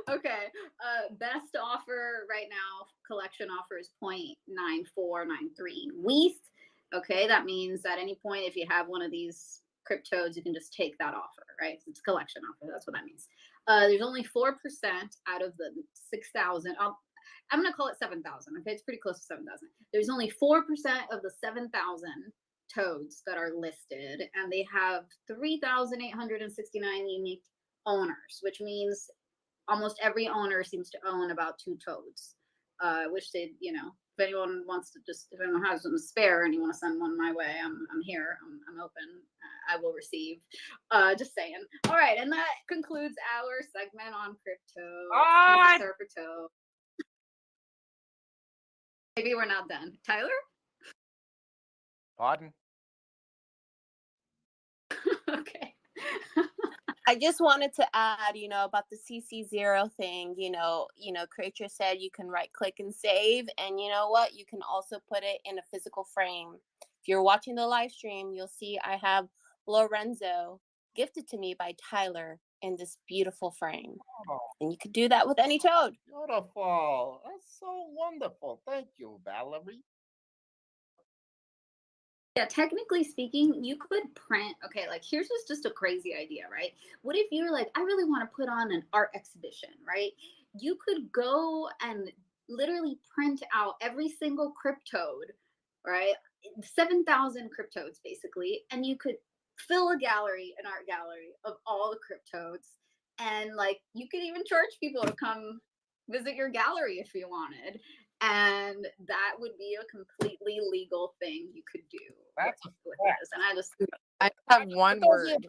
Okay. Best offer right now, collection offer is 0.9493 WETH. Okay, that means at any point, if you have one of these cryptodes, you can just take that offer, right? It's collection offer. That's what that means. There's only 4% out of the 6,000. I'm going to call it 7,000. Okay, it's pretty close to 7,000. There's only 4% of the 7,000 toads that are listed, and they have 3,869 unique owners, which means almost every owner seems to own about 2 toads, which they, you know, if anyone wants to just, if anyone has them spare and you want to send one my way, I'm here. I'm open. I will receive. Just saying. All right, and that concludes our segment on crypto. Crypto. Maybe we're not done. Tyler? Pardon? Okay. I just wanted to add, about the CC0 thing, Creature said you can right click and save. And you know what? You can also put it in a physical frame. If you're watching the live stream, you'll see I have Lorenzo gifted to me by Tyler in this beautiful frame. Oh, and you could do that with any toad. beautiful. That's so wonderful. Thank you, Valerie. Yeah, technically speaking, you could print, okay, like here's just a crazy idea, right? What if you're like, I really want to put on an art exhibition, right? You could go and literally print out every single cryptode, right? 7,000 cryptodes basically, and you could fill an art gallery of all the cryptodes. And like you could even charge people to come visit your gallery if you wanted. And that would be a completely legal thing you could do with this. And I have one word.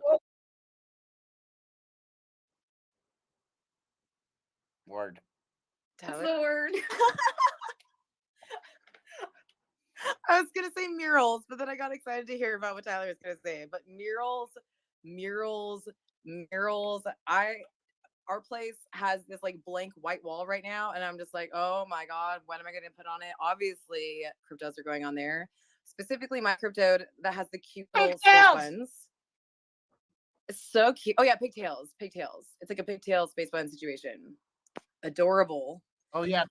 Word. That's the word. I was gonna say murals, but then I got excited to hear about what Tyler was gonna say. But murals. Our place has this like blank white wall right now, and I'm just like, oh my god, what am I gonna put on it? Obviously, cryptos are going on there. Specifically, my cryptode that has the cute little space buns. It's so cute. Oh yeah, pigtails. It's like a pigtail space bun situation. Adorable. Oh yeah.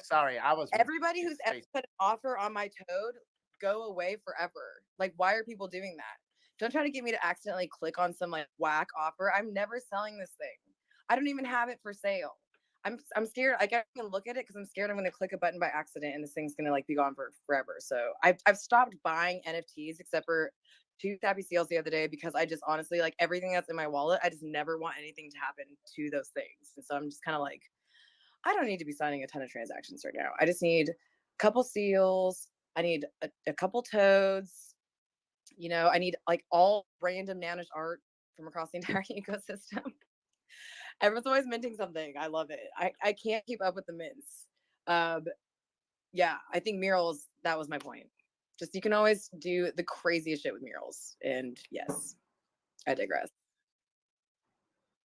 Sorry, I was. Everybody who's ever put an offer on my toad, go away forever. Like, why are people doing that? Don't try to get me to accidentally click on some like whack offer. I'm never selling this thing. I don't even have it for sale. I'm scared. I can't even look at it because I'm scared I'm going to click a button by accident and this thing's going to like be gone for forever. So I've stopped buying NFTs except for 2 Happy Seals the other day because I just honestly like everything that's in my wallet. I just never want anything to happen to those things. And so I'm just kind of like, I don't need to be signing a ton of transactions right now. I just need a couple seals. I need a couple toads. I need like all random Nanish art from across the entire ecosystem. Everyone's always minting something. I love it. I can't keep up with the mints. yeah, I think murals, that was my point. Just you can always do the craziest shit with murals. And yes, I digress.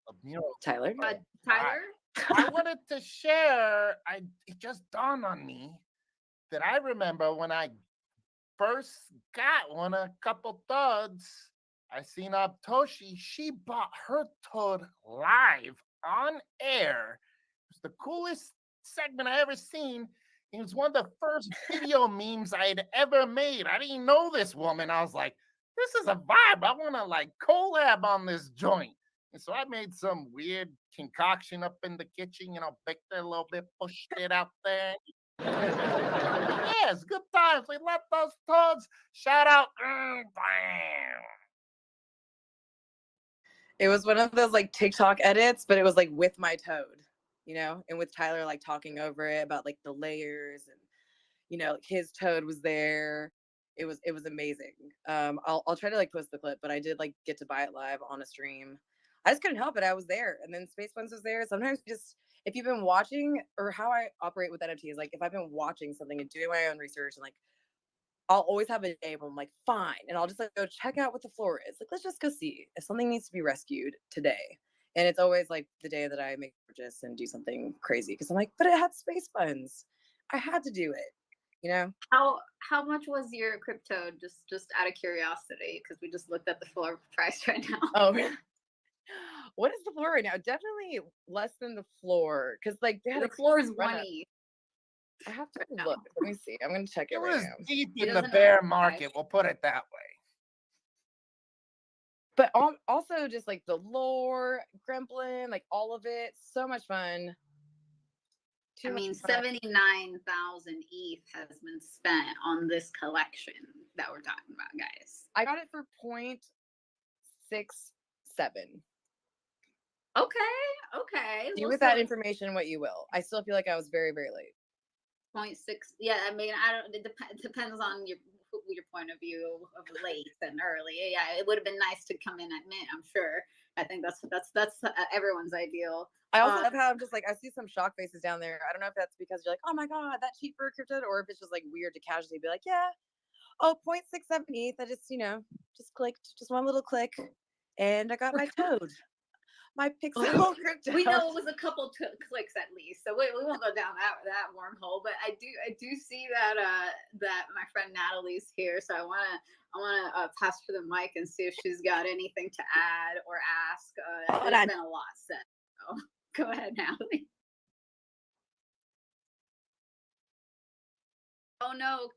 A mural. Tyler? Tyler? I wanted to share. It just dawned on me that I remember when I first got one, a couple Toadz. I seen Toshi. She bought her Toad live on air. It was the coolest segment I ever seen. It was one of the first video memes I had ever made. I didn't know this woman. I was like, this is a vibe. I want to like collab on this joint. And so I made some weird concoction up in the kitchen, baked it a little bit, pushed it out there. Yes, good times. We love those Toadz. Shout out. Bam. It was one of those like TikTok edits, but it was like with my Toad, and with Tyler like talking over it about like the layers and like his Toad was there. It was amazing. I'll try to like post the clip, but I did like get to buy it live on a stream. I just couldn't help it. I was there, and then Space Buns was there. Sometimes just if you've been watching, or how I operate with NFTs, like if I've been watching something and doing my own research, and like I'll always have a day where I'm like, fine, and I'll just like go check out what the floor is. Like, let's just go see if something needs to be rescued today. And it's always like the day that I make a purchase and do something crazy because I'm like, but it had Space Buns. I had to do it. How much was your crypto? Just out of curiosity, because we just looked at the floor price right now. Oh, what is the floor right now? Definitely less than the floor, because like the floor is 1 ETH. I have to look. Let me see. I'm gonna check it right was now. deep in the bear market. We'll put it that way. But also just like the lore, Gremlin, like all of it, so much fun. I mean, 79,000 ETH has been spent on this collection that we're talking about, guys. I got it for 0.67. Okay. Do with that information what you will. I still feel like I was very, very late. 0.6. Yeah, I mean, I don't. It depends on your point of view of late and early. Yeah, it would have been nice to come in at mint. I'm sure. I think that's everyone's ideal. I also love how I'm just like I see some shock faces down there. I don't know if that's because you're like, oh my god, that cheap for a cryptid, or if it's just like weird to casually be like, yeah, 0.67 ETH. I just just clicked, just one little click, and I got my Toad. My pixel crypto. We know it was a couple clicks at least, so we won't go down that wormhole. But I do see that that my friend Natalie's here, so I wanna pass her the mic and see if she's got anything to add or ask. There's been a lot said, so go ahead, Natalie. Oh no,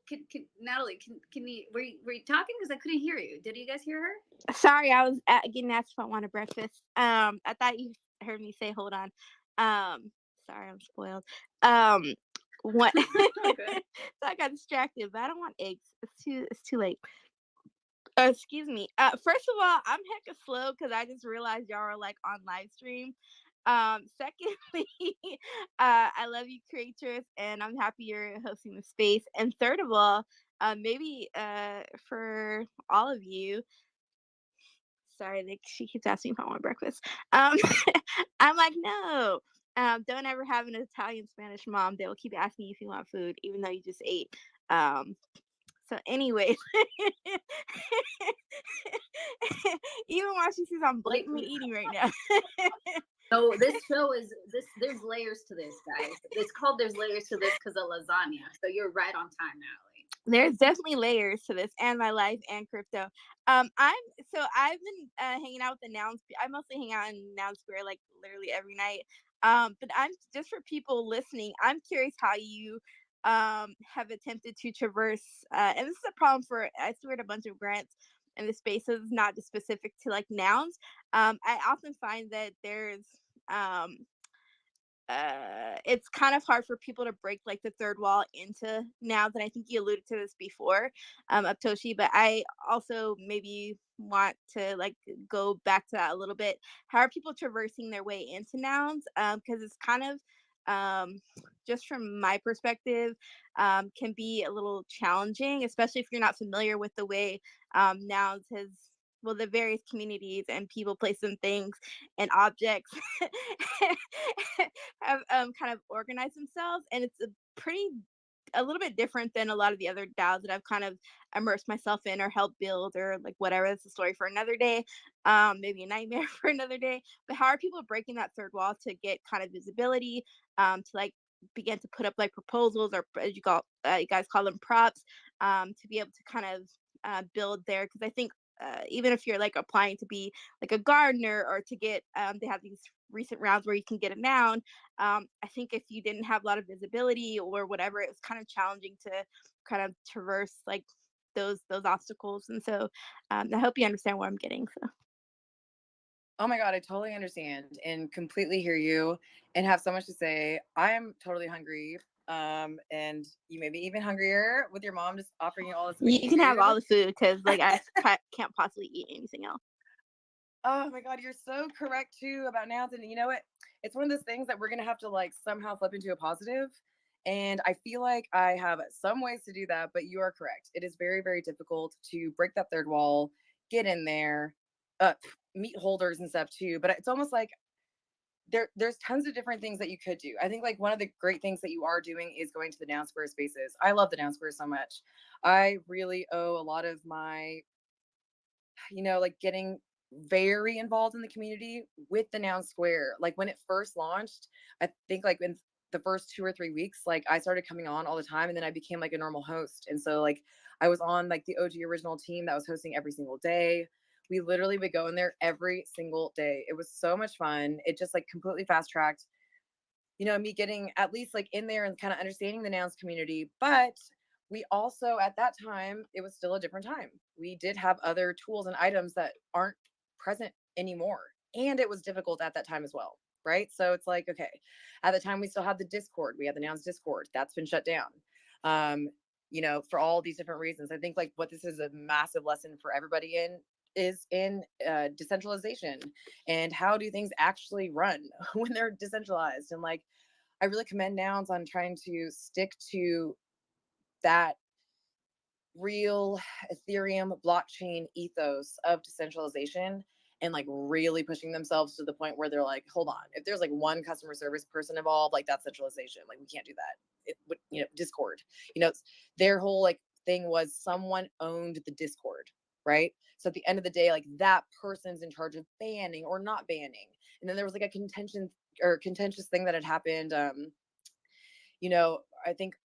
Natalie, can you were you talking because I couldn't hear you? Did you guys hear her? Sorry, I was getting asked if I wanted breakfast. I thought you heard me say hold on. Sorry, I'm spoiled. What? So I got distracted, but I don't want eggs. It's too late. Excuse me. First of all, I'm hecka slow because I just realized y'all are like on live stream. Secondly, I love you, creators, and I'm happy you're hosting the space. And third of all, maybe for all of you, sorry, she keeps asking if I want breakfast. I'm like, no. Don't ever have an Italian Spanish mom. They will keep asking you if you want food, even though you just ate. So anyway, even while she sees I'm blatantly eating right now. So this show is there's layers to this, guys. It's called There's Layers to This because of lasagna. So you're right on time, Natalie. There's definitely layers to this, and my life and crypto. I've been hanging out with the Nouns. I mostly hang out in Noun Square like literally every night. But I'm just for people listening. I'm curious how you have attempted to traverse. And this is a problem for I steward a bunch of grants in the spaces, not just specific to like nouns. I often find that there's it's kind of hard for people to break like the third wall into nouns, and I think you alluded to this before, Toshi, but I also maybe want to like go back to that a little bit. How are people traversing their way into nouns? Because it's kind of just from my perspective, can be a little challenging, especially if you're not familiar with the way nouns has the various communities and people, places, and things and objects have kind of organized themselves, and it's a pretty a little bit different than a lot of the other DAOs that I've kind of immersed myself in or helped build or like whatever. It's a story for another day, maybe a nightmare for another day. But how are people breaking that third wall to get kind of visibility, to like begin to put up like proposals or as you guys call them props, to be able to kind of build there? Because I think even if you're like applying to be like a gardener or to get they have these recent rounds where you can get a noun. I think if you didn't have a lot of visibility or whatever, it was kind of challenging to kind of traverse like those obstacles. And so I hope you understand where I'm getting. So Oh my God, I totally understand and completely hear you and have so much to say. I am totally hungry. And you may be even hungrier with your mom just offering you all this you amazing can have food. all the food because like I can't possibly eat anything else. Oh my God, you're so correct too about nouns. And you know what? It's one of those things that we're gonna have to like somehow flip into a positive. And I feel like I have some ways to do that, but you are correct. It is very, very difficult to break that third wall, get in there, meet holders and stuff too. But it's almost like there's tons of different things that you could do. I think like one of the great things that you are doing is going to the Noun Square spaces. I love the Noun Square so much. I really owe a lot of my, like getting very involved in the community with the Noun Square. Like when it first launched, I think like in the first 2 or 3 weeks, like I started coming on all the time and then I became like a normal host. And so like I was on like the OG original team that was hosting every single day. We literally would go in there every single day. It was so much fun. It just like completely fast tracked, me getting at least like in there and kind of understanding the nouns community. But we also, at that time, it was still a different time. We did have other tools and items that aren't present anymore. And it was difficult at that time as well. Right. So it's like, okay, at the time we still had the Discord. We had the nouns Discord. That's been shut down. For all these different reasons. I think like what this is a massive lesson for everybody is in decentralization and how do things actually run when they're decentralized. And like I really commend nouns on trying to stick to that real Ethereum blockchain ethos of decentralization and like really pushing themselves to the point where they're like, hold on, if there's like one customer service person involved, like that's centralization. Like we can't do that. It would, Discord, their whole like thing was someone owned the Discord, right? So at the end of the day, like that person's in charge of banning or not banning. And then there was like a contentious thing that had happened. I think,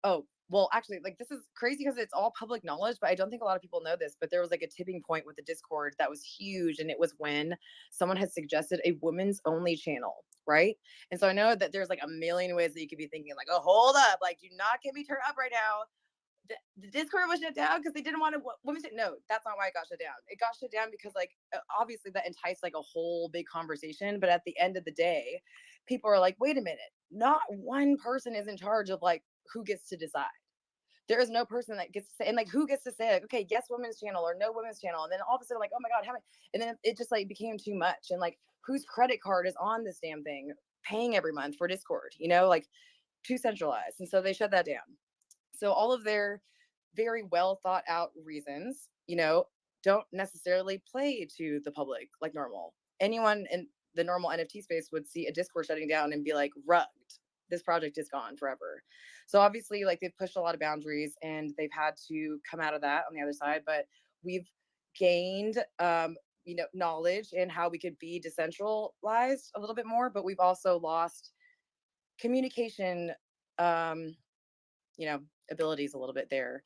well, actually, like this is crazy because it's all public knowledge, but I don't think a lot of people know this. But there was like a tipping point with the Discord that was huge. And it was when someone had suggested a women's only channel, right? And so I know that there's like a million ways that you could be thinking, like, oh, hold up, like, do not get me turned up right now. The Discord was shut down because they didn't want to women say no, that's not why it got shut down. It got shut down because like obviously that enticed like a whole big conversation, but at the end of the day people are like, wait a minute, not one person is in charge of like who gets to decide. There is no person that gets to say, and like who gets to say like, okay, yes, women's channel or no women's channel. And then all of a sudden like, oh my God, how many? And then it just like became too much. And like whose credit card is on this damn thing paying every month for Discord, like too centralized. And so they shut that down. So all of their very well thought out reasons, don't necessarily play to the public like normal. Anyone in the normal NFT space would see a Discord shutting down and be like, rugged. This project is gone forever. So obviously, like they've pushed a lot of boundaries and they've had to come out of that on the other side. But we've gained, knowledge in how we could be decentralized a little bit more. But we've also lost communication, abilities a little bit there.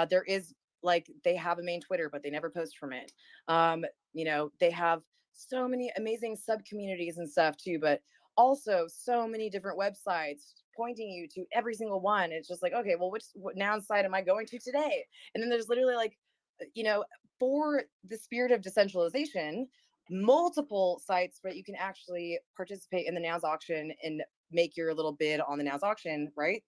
There is like they have a main Twitter, but they never post from it. They have so many amazing sub communities and stuff too, but also so many different websites pointing you to every single one. It's just like, okay, well, what noun site am I going to today? And then there's literally like, for the spirit of decentralization, multiple sites where you can actually participate in the nouns auction and make your little bid on the nouns auction, right?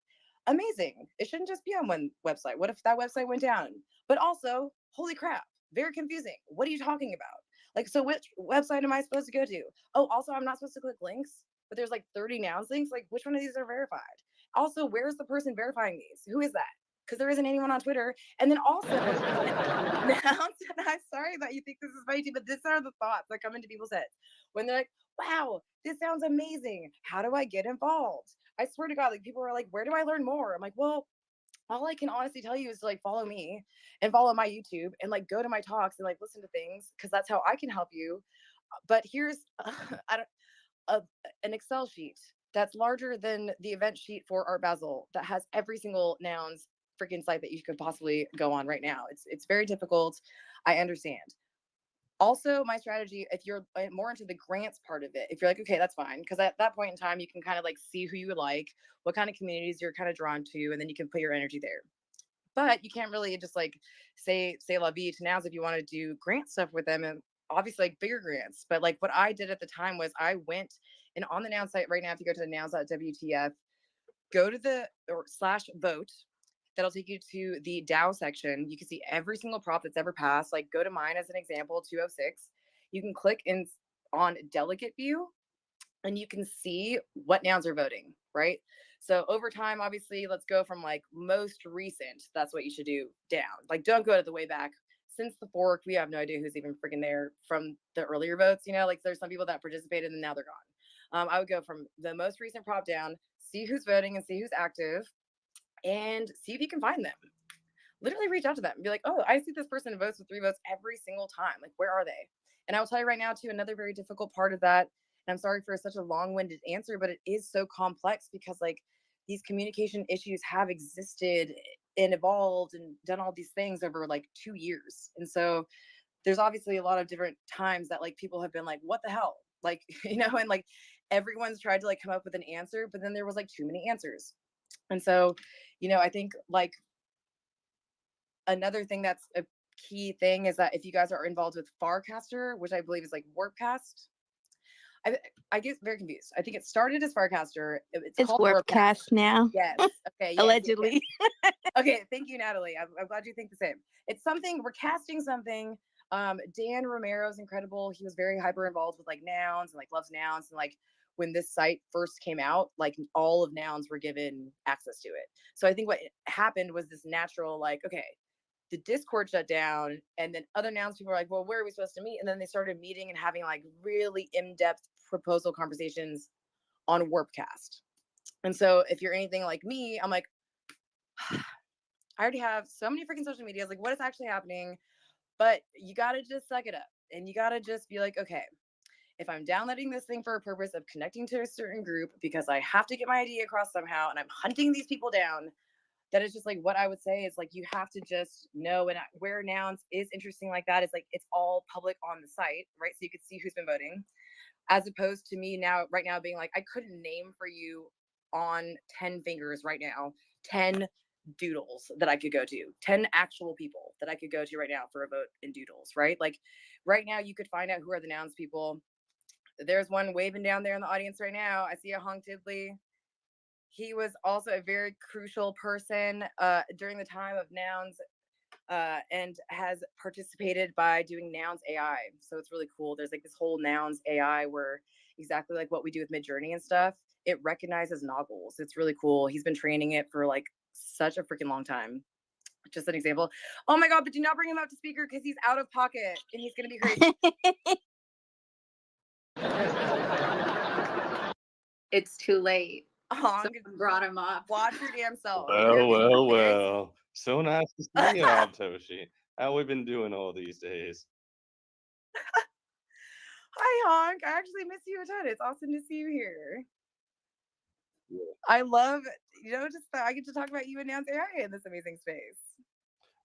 Amazing. It shouldn't just be on one website. What if that website went down? But also, holy crap, very confusing. What are you talking about? Like, so which website am I supposed to go to? Oh, also, I'm not supposed to click links, but there's like 30 nouns links. Like, which one of these are verified? Also, where's the person verifying these? Who is that? Because there isn't anyone on Twitter. And then also, nouns, and I'm sorry that you think this is funny too, but these are the thoughts that come into people's heads when they're like, wow, this sounds amazing. How do I get involved? I swear to God, like people are like, where do I learn more? I'm like, well, all I can honestly tell you is to like follow me and follow my YouTube and like go to my talks and like listen to things, because that's how I can help you. But here's I don't an Excel sheet that's larger than the event sheet for Art Basel that has every single Nouns freaking site that you could possibly go on right now. It's very difficult. I understand. Also, my strategy, if you're more into the grants part of it, if you're like, okay, that's fine, because at that point in time, you can kind of like see who you would like, what kind of communities you're kind of drawn to, and then you can put your energy there. But you can't really just like say la vie to Nouns if you want to do grant stuff with them, and obviously like bigger grants. But like what I did at the time was I went and on the Nouns site right now, if you go to the nouns.wtf, go to the or slash vote. That'll take you to the DAO section. You can see every single prop that's ever passed. Like go to mine as an example, 206. You can click in on delegate view and you can see what Nouns are voting, right? So over time, obviously, let's go from like most recent. That's what you should do down. Like don't go to the way back. Since the fork, we have no idea who's even freaking there from the earlier votes. You know, like there's some people that participated and now they're gone. I would go from the most recent prop down, see who's voting and see who's active, and see if you can find them. Literally reach out to them and be like, oh, I see this person votes with 3 votes every single time. Like, where are they? And I will tell you right now, too, another very difficult part of that, and I'm sorry for such a long-winded answer, but it is so complex because, like, these communication issues have existed and evolved and done all these things over, like, 2 years. And so there's obviously a lot of different times that, like, people have been like, what the hell? Like, you know, and, like, everyone's tried to, like, come up with an answer, but then there was, like, too many answers. And so, you know, I think like another thing that's a key thing is that if you guys are involved with Farcaster, which I believe is like Warpcast, I get very confused. I think it started as Farcaster. It's called Warpcast now. Yes. Okay. Yes, Allegedly. Yes. Okay. Thank you, Natalie. I'm glad you think the same. It's something, we're casting something. Dan Romero's incredible. He was very hyper involved with like Nouns and like loves Nouns, and like when this site first came out, like all of Nouns were given access to it. So I think what happened was this natural, like, okay, the Discord shut down, and then other Nouns people were like, well, where are we supposed to meet? And then they started meeting and having like really in-depth proposal conversations on Warpcast. And so if you're anything like me, I'm like, I already have so many freaking social medias. Like, what is actually happening? But you got to just suck it up, and you got to just be like, okay, if I'm downloading this thing for a purpose of connecting to a certain group because I have to get my idea across somehow and I'm hunting these people down, that is just like what I would say is like you have to just know. And where Nouns is interesting like that is like it's all public on the site, right? So you could see who's been voting, as opposed to me now right now being like, I couldn't name for you on 10 fingers right now 10 doodles that I could go to, 10 actual people that I could go to right now for a vote in doodles, right? Like right now you could find out who are the Nouns people. There's one waving down there in the audience right now. I see a Honk Tiddly. He was also a very crucial person during the time of Nouns and has participated by doing Nouns AI. So it's really cool. There's like this whole Nouns AI where exactly like what we do with Midjourney and stuff, it recognizes novels. It's really cool. He's been training it for like such a freaking long time. Just an example. Oh my God, but do not bring him out to speaker because he's out of pocket and he's going to be crazy. It's too late. Oh, Someone brought him up. Watch your damn self. Well. So nice to see you, Toshi. How we been doing all these days? Hi, Honk. I actually miss you a ton. It's awesome to see you here. Yeah. I love, you know, just that I get to talk about you and Nouns AI in this amazing space.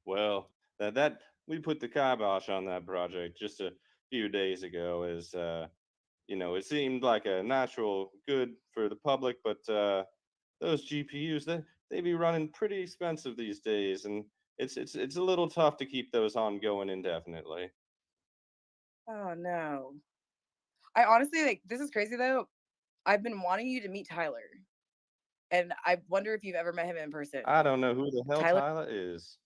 Well, that we put the kibosh on that project just a few days ago. As you know, it seemed like a natural good for the public, but those GPUs they be running pretty expensive these days, and it's a little tough to keep those on going indefinitely. Oh no. I honestly like this is crazy though. I've been wanting you to meet Tyler. And I wonder if you've ever met him in person. I don't know who the hell Tyler is.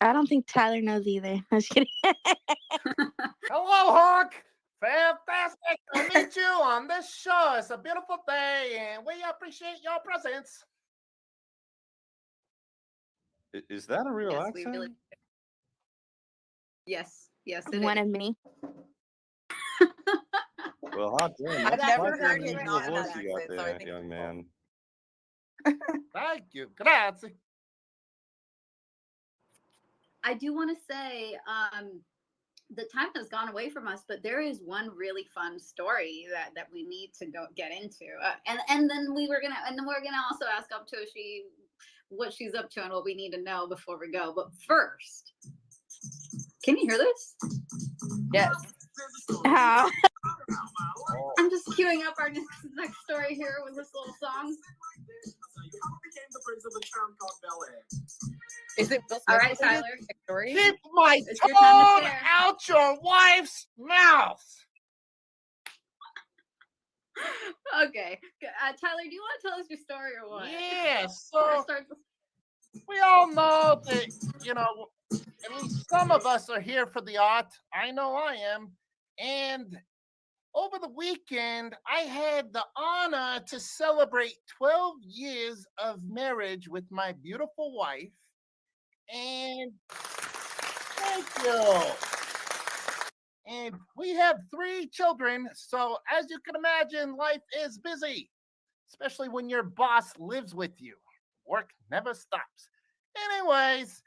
I don't think Tyler knows either. I was kidding. Hello, Hawk. Fantastic to meet you on this show. It's a beautiful day, and we appreciate your presence. Is that a real Yes, accent? we really. Yes, One is. of me. Well, hot damn. I've That's never quite heard the him unusual not in that voice you got accent, so I there, think young it's man. Thank you. Grazie. I do want to say, the time has gone away from us, but there is one really fun story that we need to go get into, and then we're gonna also ask Aptoshi what she's up to and what we need to know before we go. But first, can you hear this? Yes. How? I'm just queuing up our next story here with this little song. Is it Will Smith All right, related, Tyler. the story? Keep my It's your time to tongue share. out your wife's mouth. Okay, Tyler, do you want to tell us your story or what? Yeah, Or so start we all know that, you know, at least some of us are here for the art. I know I am. And over the weekend, I had the honor to celebrate 12 years of marriage with my beautiful wife. And thank you. And we have 3 children. So, as you can imagine, life is busy, especially when your boss lives with you. Work never stops. Anyways,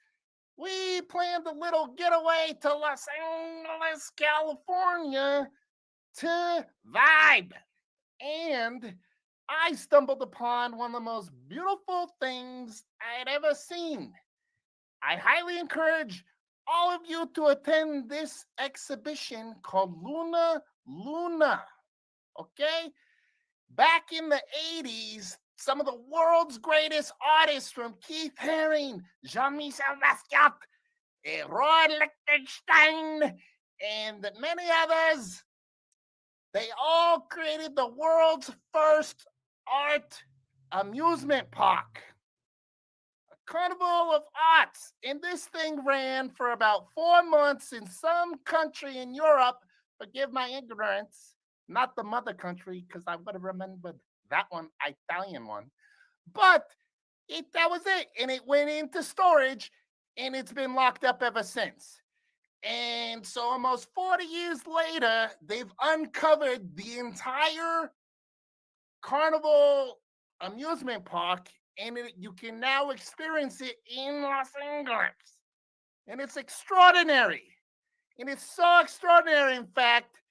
we planned a little getaway to Los Angeles, California to vibe. And I stumbled upon one of the most beautiful things I'd ever seen. I highly encourage all of you to attend this exhibition called Luna Luna. Okay? Back in the 80s, some of the world's greatest artists from Keith Haring, Jean-Michel Basquiat, Roy Lichtenstein, and many others, they all created the world's first art amusement park, a carnival of arts. And this thing ran for about 4 months in some country in Europe. Forgive my ignorance, not the mother country, because I would have remembered that one, Italian one. But that was it. And it went into storage, and it's been locked up ever since. And so almost 40 years later, they've uncovered the entire carnival amusement park, and you can now experience it in Los Angeles. And it's extraordinary. And it's so extraordinary, in fact,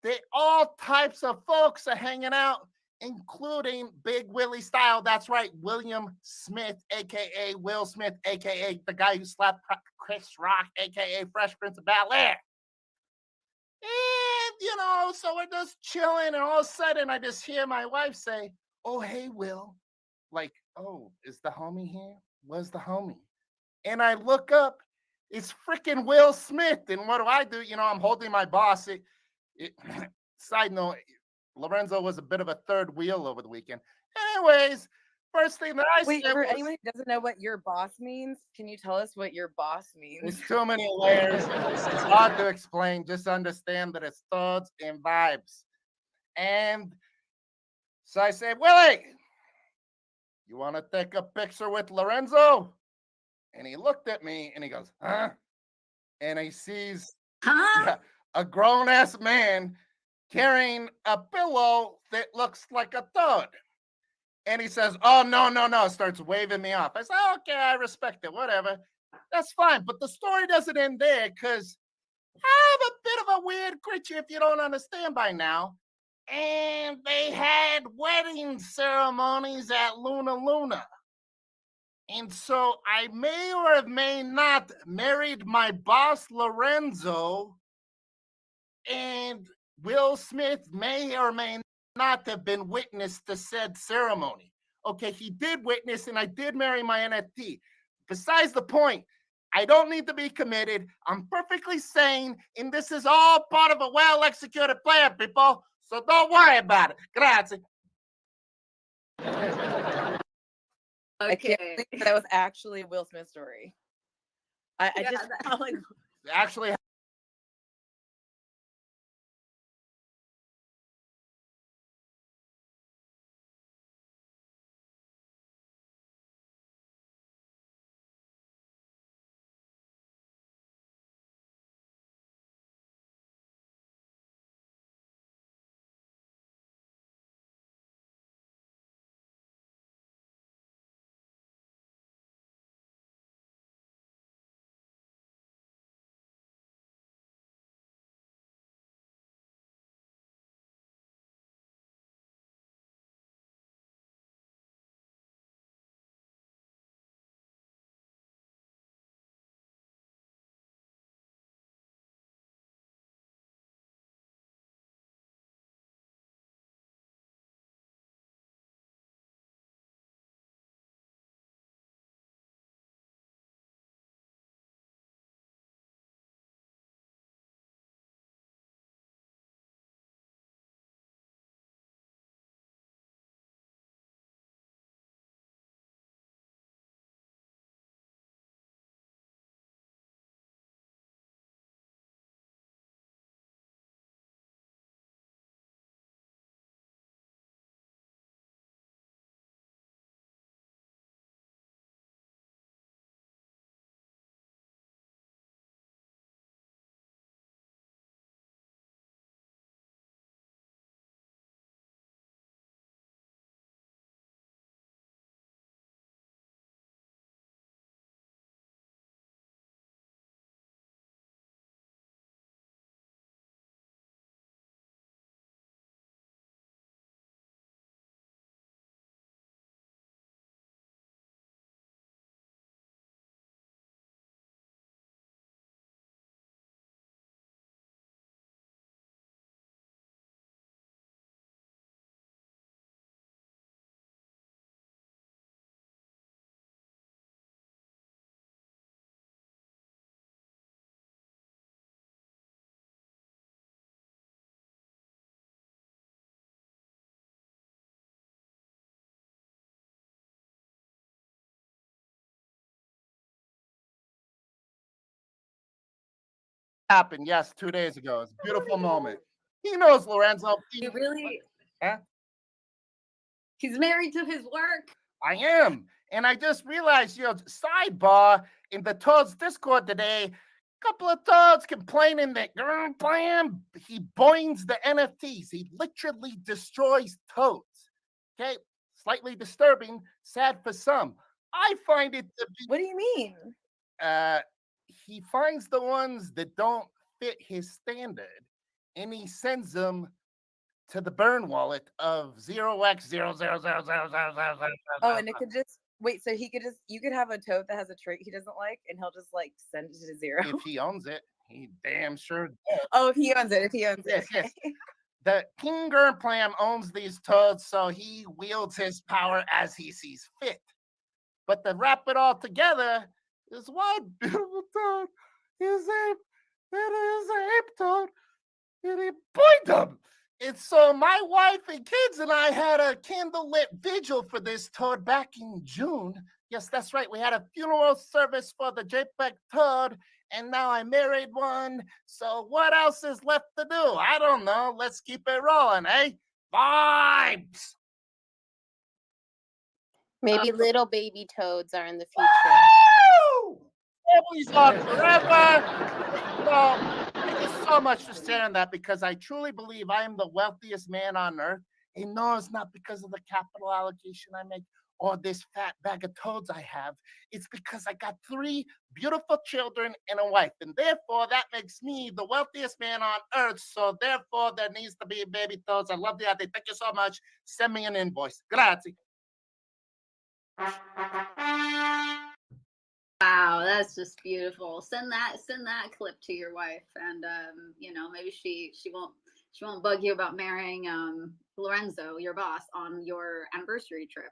that all types of folks are hanging out, including Big Willie style. That's right, William Smith, aka Will Smith, aka the guy who slapped Chris Rock, aka Fresh Prince of Bel-Air. And so we're just chilling, and all of a sudden I just hear my wife say, "Oh, hey, Will." Like, oh, is the homie here? Where's the homie? And I look up, it's freaking Will Smith. And what do? I'm holding my boss. Side note, Lorenzo was a bit of a third wheel over the weekend. Anyways, first thing that I Wait, said for was, anyone who doesn't know what your boss means, can you tell us what your boss means? there's too many layers. It's hard to explain. Just understand that it's thoughts and vibes. And so I said, Willie, you want to take a picture with Lorenzo? And he looked at me and he goes, huh? And he sees a grown-ass man carrying a pillow that looks like a toad. And he says, oh, no, starts waving me off. I said, okay, I respect it, whatever. That's fine. But the story doesn't end there, because I have a bit of a weird creature, if you don't understand by now. And they had wedding ceremonies at Luna Luna. And so I may or may not married my boss, Lorenzo, and Will Smith may or may not have been witness to said ceremony. Okay, he did witness, and I did marry my NFT. Besides the point, I don't need to be committed. I'm perfectly sane, and this is all part of a well-executed plan, people. So don't worry about it. Grazie. I can't Okay. believe that was actually a Will Smith story. I Yeah, just felt like Actually, happened. Yes, 2 days ago. It's a beautiful moment. He knows, Lorenzo. He really, Huh? he's married to his work. I am. And I just realized, sidebar, in the Toadz Discord today, a couple of Toads complaining that blam, he boings the NFTs. He literally destroys Toadz. Okay? Slightly disturbing, sad for some. I find it to be What do you mean? he finds the ones that don't fit his standard and he sends them to the burn wallet of 0x0000000. Oh, and it could just wait. So you could have a toad that has a trait he doesn't like, and he'll just like send it to 0. If he owns it, he damn sure does. Oh, if he owns it, Yes, okay. yes. The King Gernplam owns these toads, so he wields his power as he sees fit. But to wrap it all together is one beautiful toad. His ape, that is an ape toad, and he boinged him. And so my wife and kids and I had a candlelit vigil for this toad back in June. Yes, that's right. We had a funeral service for the JPEG toad, and now I married one. So what else is left to do? I don't know. Let's keep it rolling, eh? Vibes! Maybe little baby toads are in the future. Woo! Families are forever. So, thank you so much for sharing that because I truly believe I am the wealthiest man on earth. And no, it's not because of the capital allocation I make or this fat bag of toads I have. It's because I got 3 beautiful children and a wife. And therefore, that makes me the wealthiest man on earth. So therefore, there needs to be baby toads. I love the idea. Thank you so much. Send me an invoice. Grazie. Wow, that's just beautiful. Send that clip to your wife, and maybe she won't bug you about marrying Lorenzo, your boss, on your anniversary trip.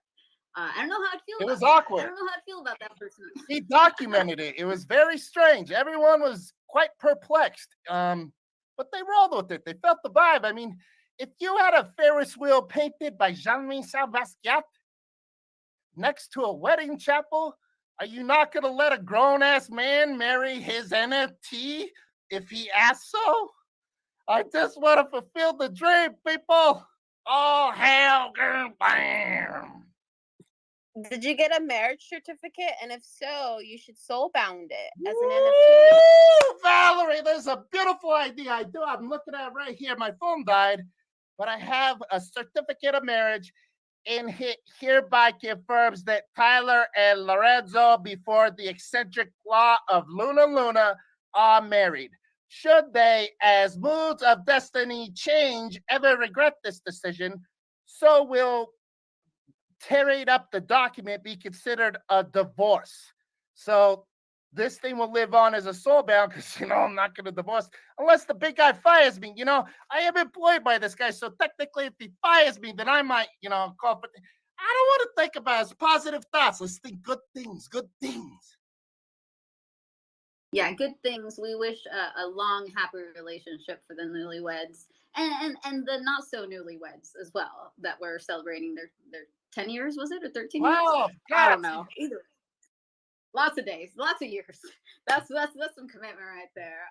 I don't know how I'd feel. It was about that. awkward. I don't know how I'd feel about that person. He documented it. It was very strange. Everyone was quite perplexed. But they rolled with it. They felt the vibe. I mean, if you had a Ferris wheel painted by Jean-Michel Basquiat next to a wedding chapel, are you not going to let a grown-ass man marry his NFT if he asks so? I just want to fulfill the dream, people. Oh, hell, girl, bam. Did you get a marriage certificate? And if so, you should soulbound it as an Woo, NFT. Valerie, there's a beautiful idea. I do. I'm looking at it right here. My phone died, but I have a certificate of marriage and hereby confirms that Tyler and Lorenzo, before the eccentric law of Luna, are married. Should they, as moods of destiny change, ever regret this decision, so will tearing up the document be considered a divorce. So this thing will live on as a soulbound because, I'm not going to divorce unless the big guy fires me. I am employed by this guy. So technically, if he fires me, then I might, call for. I don't want to think about his positive thoughts. Let's think good things, good things. Yeah, good things. We wish a long, happy relationship for the newlyweds and the not so newlyweds as well that were celebrating their 10 years, was it, or 13 years? Wow, I don't know. Either. Lots of days, lots of years. That's some commitment right there.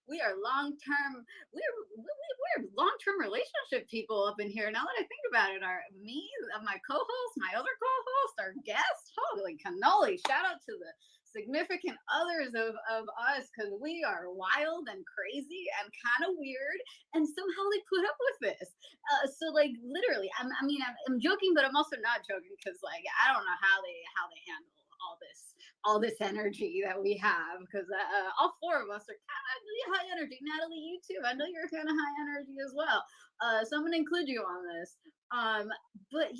We are long-term. We're long-term relationship people up in here. Now that I think about it, my co-host, my other co-host, our guest, holy cannoli! Shout out to the significant others of us, because we are wild and crazy and kind of weird, and somehow they put up with this. So like literally, I'm joking, but I'm also not joking, because like I don't know how they handle all this energy that we have, because all 4 of us are kind of high energy. Natalie, you too. I know you're kind of high energy as well. So I'm gonna include you on this. But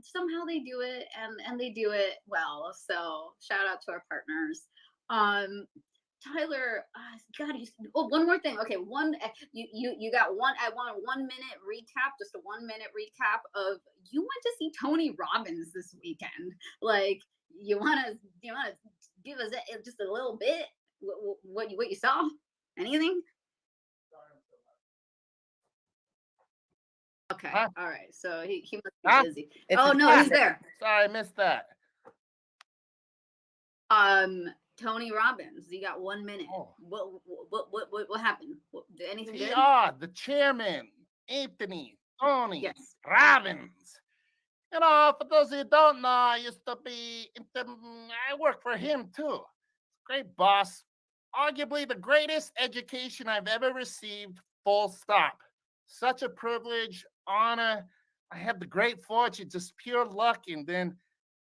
somehow they do it, and they do it well. So shout out to our partners. Tyler, God, one more thing. Okay, you got one. I want a 1 minute recap, just a 1 minute recap of you went to see Tony Robbins this weekend. Like, you want to give us just a little bit what you saw? Anything? Okay, all right. So he must be busy. Oh no, he's there. Sorry, I missed that. Tony Robbins. You got 1 minute. Oh. What happened? Did anything good? TR, the chairman, Anthony, Tony Yes. Robbins. You know, for those of you who don't know, I used to be, I work for him too. Great boss. Arguably the greatest education I've ever received, full stop. Such a privilege, honor. I have the great fortune, just pure luck, and then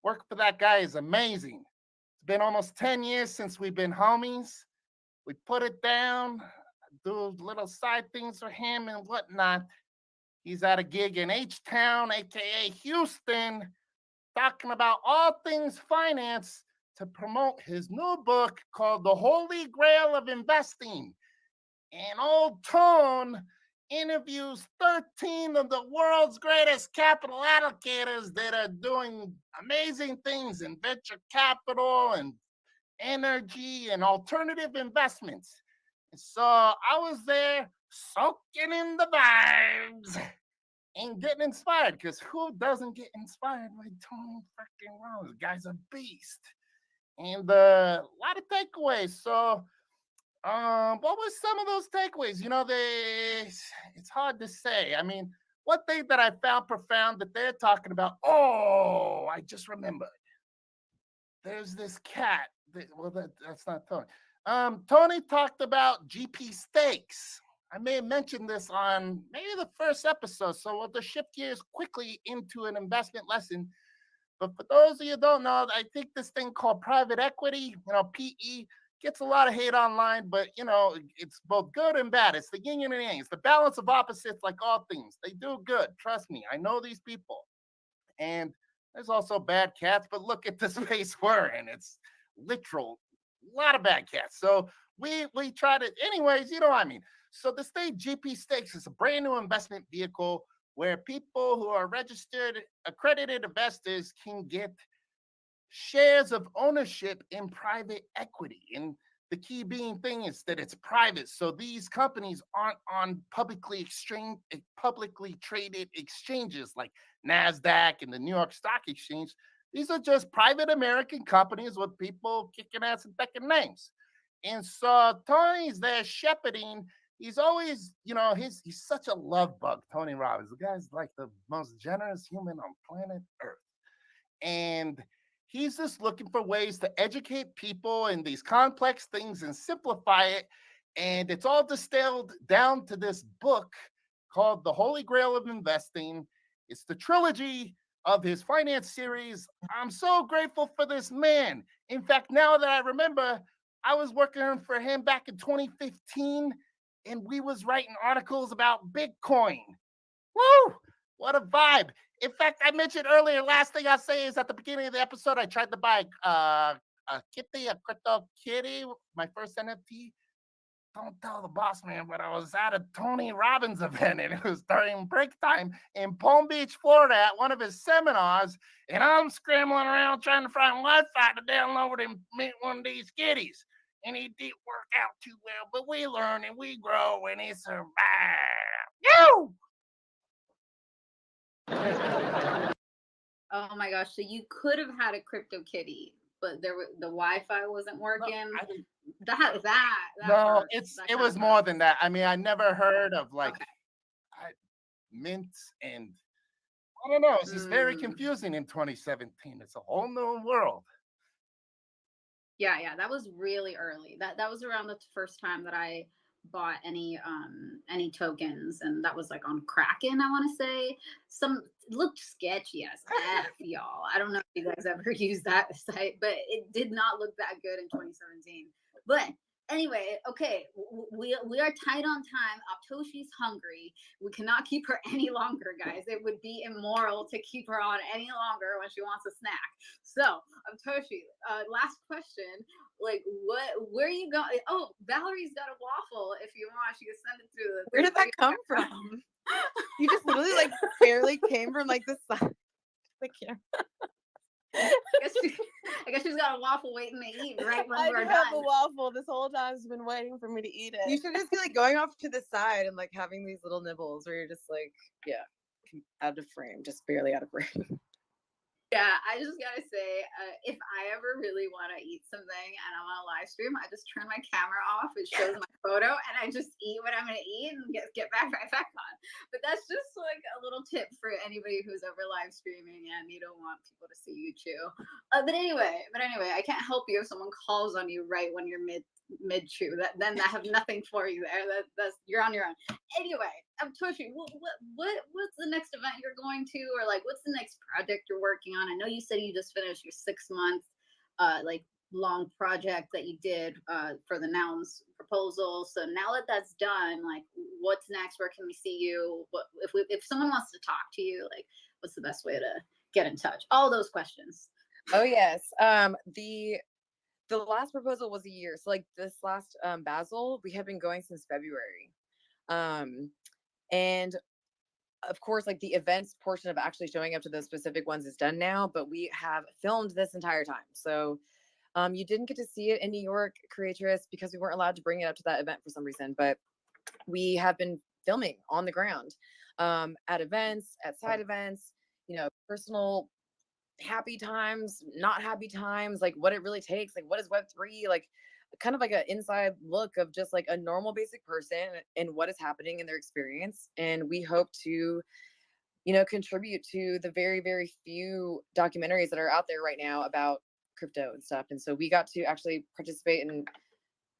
work for that guy is amazing. It's been almost 10 years since we've been homies. We put it down, do little side things for him and whatnot. He's at a gig in H-Town, aka Houston, talking about all things finance to promote his new book called The Holy Grail of Investing. And old Tone interviews 13 of the world's greatest capital allocators that are doing amazing things in venture capital and energy and alternative investments. And so I was there soaking in the vibes and getting inspired, because who doesn't get inspired by Tony freaking Robbins? The guy's a beast. And a lot of takeaways. So what was some of those takeaways? You know, it's hard to say. I mean, one thing that I found profound that they're talking about, oh, I just remembered. There's this cat. That's not Tony. Tony talked about GP stakes. I may have mentioned this on maybe the first episode, so we'll just shift gears quickly into an investment lesson. But for those of you who don't know, I think this thing called private equity, PE, gets a lot of hate online, but, it's both good and bad. It's the yin and yang. It's the balance of opposites, like all things. They do good. Trust me. I know these people. And there's also bad cats, but look at the space we're in. It's literal, a lot of bad cats. So we try to, anyways, you know what I mean. So the state GP Stakes is a brand new investment vehicle where people who are registered, accredited investors can get shares of ownership in private equity. And the key being thing is that it's private. So these companies aren't on publicly traded exchanges like NASDAQ and the New York Stock Exchange. These are just private American companies with people kicking ass and taking names. And so Tony's there shepherding. He's always, he's such a love bug, Tony Robbins. The guy's like the most generous human on planet Earth. And he's just looking for ways to educate people in these complex things and simplify it. And it's all distilled down to this book called The Holy Grail of Investing. It's the trilogy of his finance series. I'm so grateful for this man. In fact, now that I remember, I was working for him back in 2015, and we was writing articles about Bitcoin. Woo! What a vibe. In fact, I mentioned earlier, last thing I'll say is at the beginning of the episode, I tried to buy a crypto kitty, my first NFT. Don't tell the boss man, but I was at a Tony Robbins event, and it was during break time in Palm Beach, Florida, at one of his seminars, and I'm scrambling around trying to find Wi-Fi to download and mint one of these kitties. And it didn't work out too well, but we learn and we grow and it survived. You! Oh my gosh! So you could have had a crypto kitty, but the Wi-Fi wasn't working. No, it was more than that. I mean, I never heard of mints, and I don't know. It's just very confusing in 2017. It's a whole new world. Yeah, that was really early. That was around the first time that I bought any tokens, and that was like on Kraken, I want to say. It looked sketchy as F, y'all. I don't know if you guys ever used that site, but it did not look that good in 2017. But anyway, okay, we are tight on time. Aptoshi's hungry. We cannot keep her any longer, guys. It would be immoral to keep her on any longer when she wants a snack. So, Aptoshi, last question. Like, where are you going? Oh, Valerie's got a waffle. If you want, she can send it through. Where did that come from? You just literally barely came from the side of the camera. I guess she's got a waffle waiting to eat right when we're done. I have a waffle this whole time. Has been waiting for me to eat it. You should just be going off to the side and having these little nibbles where you're just out of frame, just barely out of frame. Yeah, I just gotta say, if I ever really want to eat something and I'm on a live stream, I just turn my camera off. It shows my photo, and I just eat what I'm gonna eat and get back right back on. But that's just like a little tip for anybody who's ever live streaming and you don't want people to see you chew. But anyway, I can't help you if someone calls on you right when you're mid chew. Then I have nothing for you there. That's you're on your own. Anyway, Toshi, what's the next event you're going to, or like what's the next project you're working on? I know you said you just finished your 6 month like long project that you did for the Nouns proposal. So now that that's done, like what's next? Where can we see you? What if someone wants to talk to you, like what's the best way to get in touch? All those questions. Oh yes. The last proposal was a year. So like this last Basel, we have been going since February. And of course, like the events portion of actually showing up to those specific ones is done now, but we have filmed this entire time. So you didn't get to see it in New York, Creatress, because we weren't allowed to bring it up to that event for some reason, but we have been filming on the ground at events, at side events, personal happy times, not happy times, like what it really takes, like what is Web3, like kind of like an inside look of just like a normal basic person and what is happening in their experience. And we hope to, contribute to the very, very few documentaries that are out there right now about crypto and stuff. And so we got to actually participate and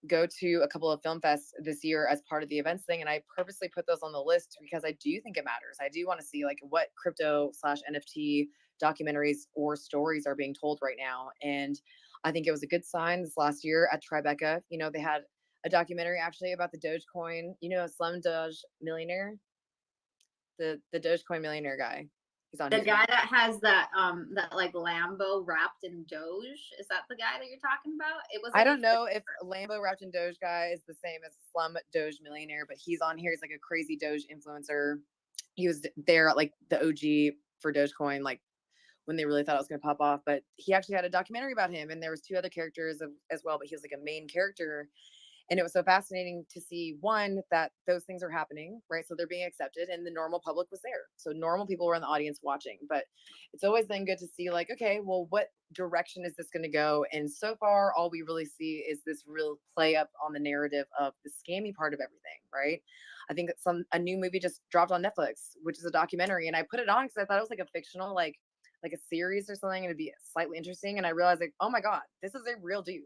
go to a couple of film fests this year as part of the events thing. And I purposely put those on the list because I do think it matters. I do want to see like what crypto/NFT documentaries or stories are being told right now. And I think it was a good sign this last year at Tribeca. They had a documentary actually about the Dogecoin, Slum Doge millionaire, the Dogecoin millionaire guy. He's on The here. guy that has that like Lambo wrapped in Doge, is that the guy that you're talking about? It was. I don't know if Lambo wrapped in Doge guy is the same as Slum Doge millionaire, but he's on here. He's like a crazy Doge influencer. He was there at like the OG for Dogecoin, like when they really thought it was going to pop off. But he actually had a documentary about him, and there was 2 other characters as well, but he was like a main character. And it was so fascinating to see, one, that those things are happening, right? So they're being accepted, and the normal public was there. So normal people were in the audience watching. But it's always then good to see, like, okay, well, what direction is this going to go? And so far, all we really see is this real play up on the narrative of the scammy part of everything, right? I think that a new movie just dropped on Netflix, which is a documentary, and I put it on because I thought it was like a fictional, like a series or something, and it'd be slightly interesting. And I realized, like, oh my god, this is a real dude.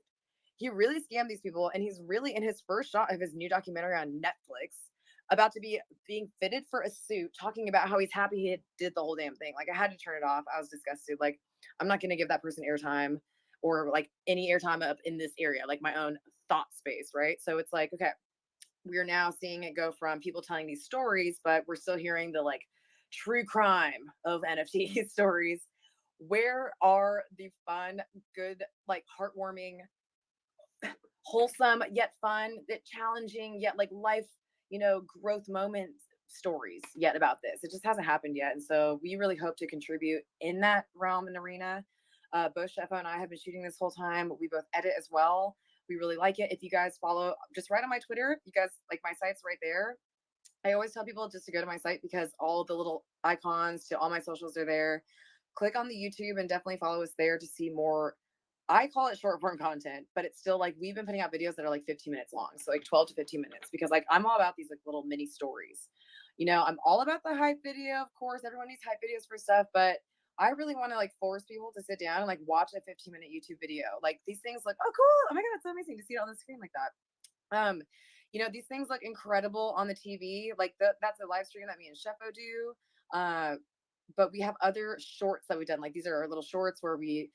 He really scammed these people, and he's really in his first shot of his new documentary on Netflix about to be being fitted for a suit, talking about how he's happy he did the whole damn thing. Like, I had to turn it off. I was disgusted. Like, I'm not going to give that person airtime or like any airtime up in this area, like my own thought space, right? So it's like, okay, we're now seeing it go from people telling these stories, but we're still hearing the like true crime of NFT stories. Where are the fun, good, like heartwarming, wholesome yet fun, yet challenging, yet like life, growth moments stories yet about this? It just hasn't happened yet. And so we really hope to contribute in that realm and arena. Both Shefo and I have been shooting this whole time. We both edit as well. We really like it. If you guys follow, just right on my Twitter, you guys, like, my site's right there. I always tell people just to go to my site because all the little icons to all my socials are there. Click on the YouTube and definitely follow us there to see more. I call it short form content, but it's still like we've been putting out videos that are like 15 minutes long. So like 12 to 15 minutes, because like I'm all about these like little mini stories. I'm all about the hype video, of course. Everyone needs hype videos for stuff, but I really want to like force people to sit down and like watch a 15-minute YouTube video. Like these things like, oh cool, oh my god, it's so amazing to see it on the screen like that. These things look incredible on the TV. Like that's a live stream that me and Shefo do. But we have other shorts that we've done. Like these are our little shorts where we,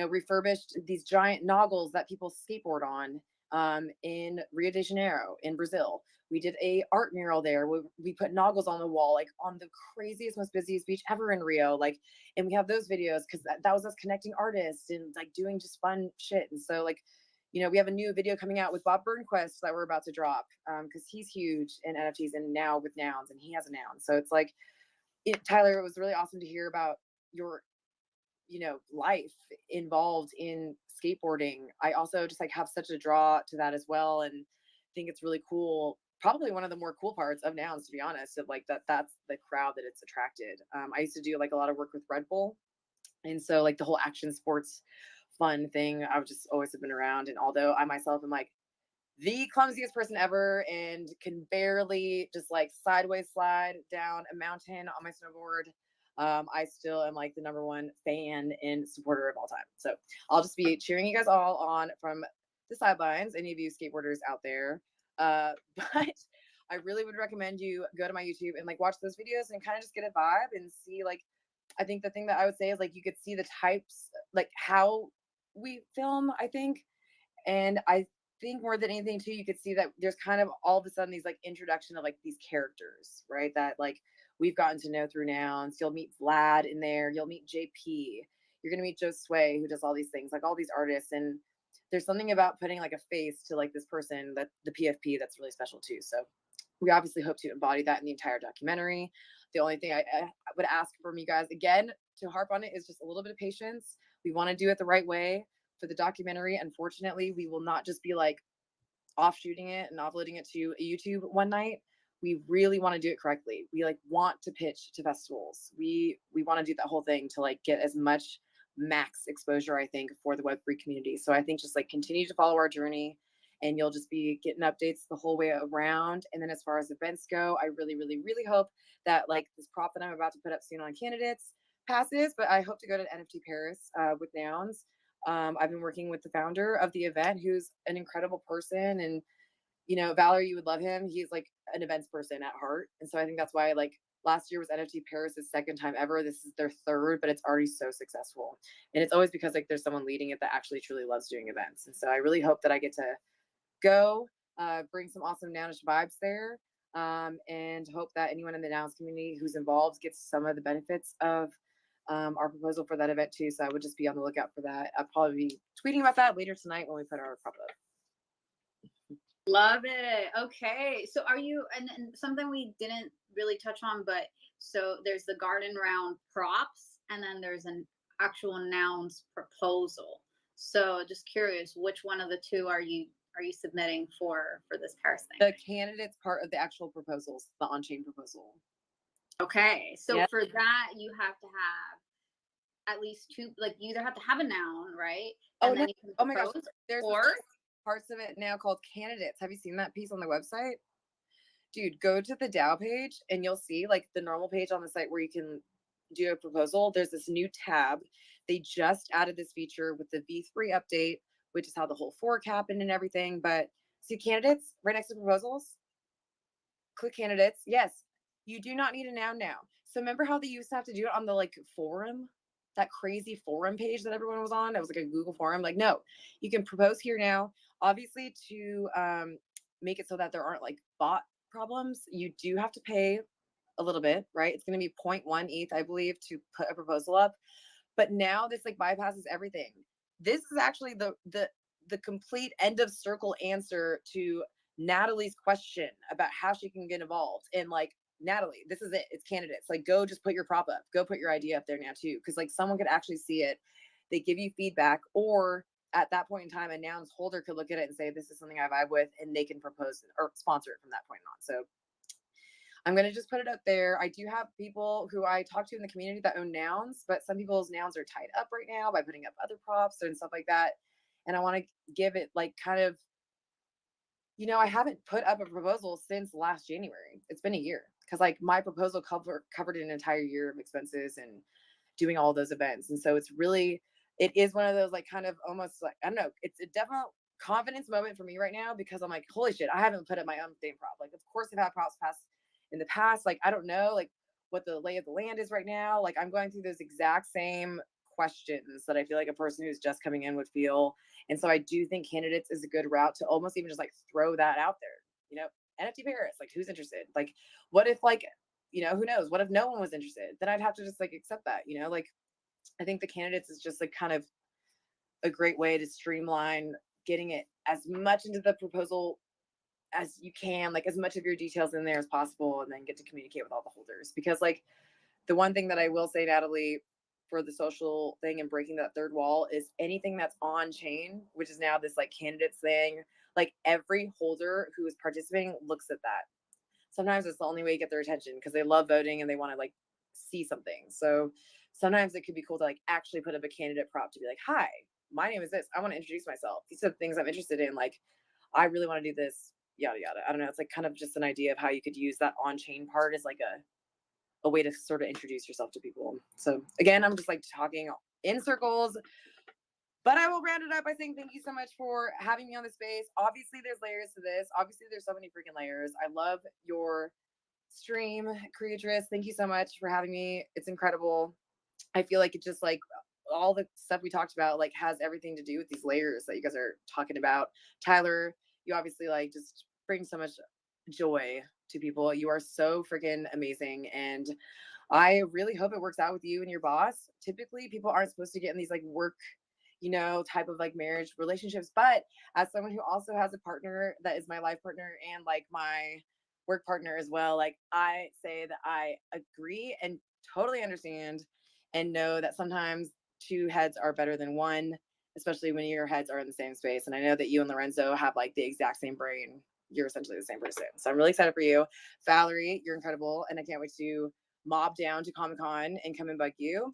refurbished these giant noggles that people skateboard on in Rio de Janeiro in Brazil. We did a art mural there. We put noggles on the wall, like on the craziest, most busiest beach ever in Rio. Like, and we have those videos because that was us connecting artists and like doing just fun shit. And so like, we have a new video coming out with Bob Burnquist that we're about to drop because he's huge in NFTs and now with Nouns, and he has a noun. So it's like, Tyler, it was really awesome to hear about your, life involved in skateboarding. I also just like have such a draw to that as well, and think it's really cool. Probably one of the more cool parts of Nouns, to be honest, of like that's the crowd that it's attracted. I used to do like a lot of work with Red Bull And so like the whole action sports fun thing, I've just always have been around. And although I myself am like the clumsiest person ever and can barely just like sideways slide down a mountain on my snowboard, I still am like the number one fan and supporter of all time. So I'll just be cheering you guys all on from the sidelines, any of you skateboarders out there. But I really would recommend you go to my YouTube and like watch those videos and kind of just get a vibe and see like, I think the thing that I would say is like you could see the types, like how we film, I think. And I think more than anything too, you could see that there's kind of all of a sudden these like introduction of like these characters, right? That like we've gotten to know through Nouns. You'll meet Vlad in there. You'll meet JP. You're gonna meet Joe Sway, who does all these things, like all these artists. And there's something about putting like a face to like this person, that the PFP, that's really special too. So we obviously hope to embody that in the entire documentary. The only thing I would ask from you guys again to harp on it is just a little bit of patience. We want to do it the right way for the documentary. Unfortunately, we will not just be like offshooting it and offloading it to a YouTube one night. We really want to do it correctly. We like want to pitch to festivals. We want to do that whole thing to like get as much max exposure, I think, for the Web3 community. So I think just like continue to follow our journey and you'll just be getting updates the whole way around. And then as far as events go, I really, really, really hope that like this prop that I'm about to put up soon on candidates passes, but I hope to go to NFT Paris with Nouns. I've been working with the founder of the event, who's an incredible person. And, you know, Valerie, you would love him. He's like an events person at heart. And so I think that's why like last year was NFT Paris' second time ever. This is their third, but it's already so successful. And it's always because like there's someone leading it that actually truly loves doing events. And so I really hope that I get to go, bring some awesome Nounish vibes there. And hope that anyone in the Nouns community who's involved gets some of the benefits of our proposal for that event too. So I would just be on the lookout for that. I'll probably be tweeting about that later tonight when we put our prop up. Love it. Okay. So are you, and something we didn't really touch on, but so there's the garden round props and then there's an actual Nouns proposal. So just curious, which one of the two are you submitting for this Paris thing? The candidates part of the actual proposals, the on-chain proposal. Okay. So Yep. for that, you have to have at least two, like you either have to have a noun, right? Oh, And then no. you can Oh my gosh. propose, There's or parts of it now called candidates. Have you seen that piece on the website? Dude, go to the DAO page and you'll see like the normal page on the site where you can do a proposal. There's this new tab. They just added this feature with the V3 update, which is how the whole fork happened and everything. But see candidates right next to proposals? Click candidates. Yes, you do not need a noun now. So remember how they used to have to do it on the like forum? That crazy forum page that everyone was on? It was like a Google forum. Like, no, you can propose here now. Obviously, to make it so that there aren't like bot problems, you do have to pay a little bit, right? It's going to be 0.1 ETH, I believe, to put a proposal up. But now this like bypasses everything. This is actually the complete end of circle answer to Natalie's question about how she can get involved. And like, Natalie, this is it. It's candidates. Like, go just put your prop up. Go put your idea up there now too. Cause like someone could actually see it. They give you feedback, or at that point in time, a Nouns holder could look at it and say, this is something I vibe with, and they can propose or sponsor it from that point on. So I'm going to just put it up there. I do have people who I talk to in the community that own Nouns, but some people's Nouns are tied up right now by putting up other props and stuff like that. And I want to give it like kind of, you know, I haven't put up a proposal since last January. It's been a year because like my proposal covered an entire year of expenses and doing all those events. And so it's really, it is one of those like kind of almost like, I don't know, it's a definite confidence moment for me right now because I'm like, holy shit, I haven't put up my own damn prop. Like, of course I've had props pass in the past. Like, I don't know, like what the lay of the land is right now. Like I'm going through those exact same questions that I feel like a person who's just coming in would feel. And so I do think candidates is a good route to almost even just like throw that out there, you know, NFT Paris, like who's interested? Like, what if like, you know, who knows? What if no one was interested? Then I'd have to just like accept that, you know, like I think the candidates is just like kind of a great way to streamline getting it as much into the proposal as you can, like as much of your details in there as possible, and then get to communicate with all the holders. Because like the one thing that I will say, Natalie, for the social thing and breaking that third wall is anything that's on chain, which is now this like candidates thing, like every holder who is participating looks at that. Sometimes it's the only way to get their attention because they love voting and they want to like see something. So sometimes it could be cool to like actually put up a candidate prop to be like, hi, my name is this. I want to introduce myself. These are the things I'm interested in. Like, I really want to do this, yada, yada. I don't know. It's like kind of just an idea of how you could use that on-chain part as like a way to sort of introduce yourself to people. So again, I'm just like talking in circles, but I will round it up by saying thank you so much for having me on the space. Obviously, there's layers to this. Obviously, there's so many freaking layers. I love your stream, Creatress. Thank you so much for having me. It's incredible. I feel like it just like all the stuff we talked about like has everything to do with these layers that you guys are talking about. Tyler, you obviously like just bring so much joy to people. You are so freaking amazing, and I really hope it works out with you and your boss. Typically, people aren't supposed to get in these like work, you know, type of like marriage relationships, but as someone who also has a partner that is my life partner and like my work partner as well, like I say that I agree and totally understand and know that sometimes two heads are better than one, especially when your heads are in the same space. And I know that you and Lorenzo have like the exact same brain. You're essentially the same person. So I'm really excited for you. Valerie, you're incredible. And I can't wait to mob down to Comic-Con and come and bug you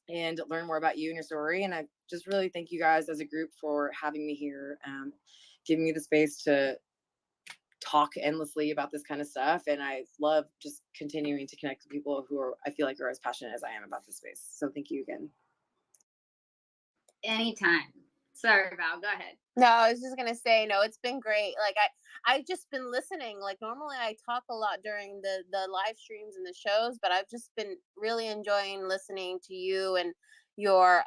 and learn more about you and your story. And I just really thank you guys as a group for having me here, giving me the space to talk endlessly about this kind of stuff. And I love just continuing to connect with people who are, I feel like, are as passionate as I am about this space. So thank you again. Anytime. Sorry, Val, go ahead. No, I was just gonna say, no, it's been great. Like I've just been listening. Like normally I talk a lot during the live streams and the shows, but I've just been really enjoying listening to you and your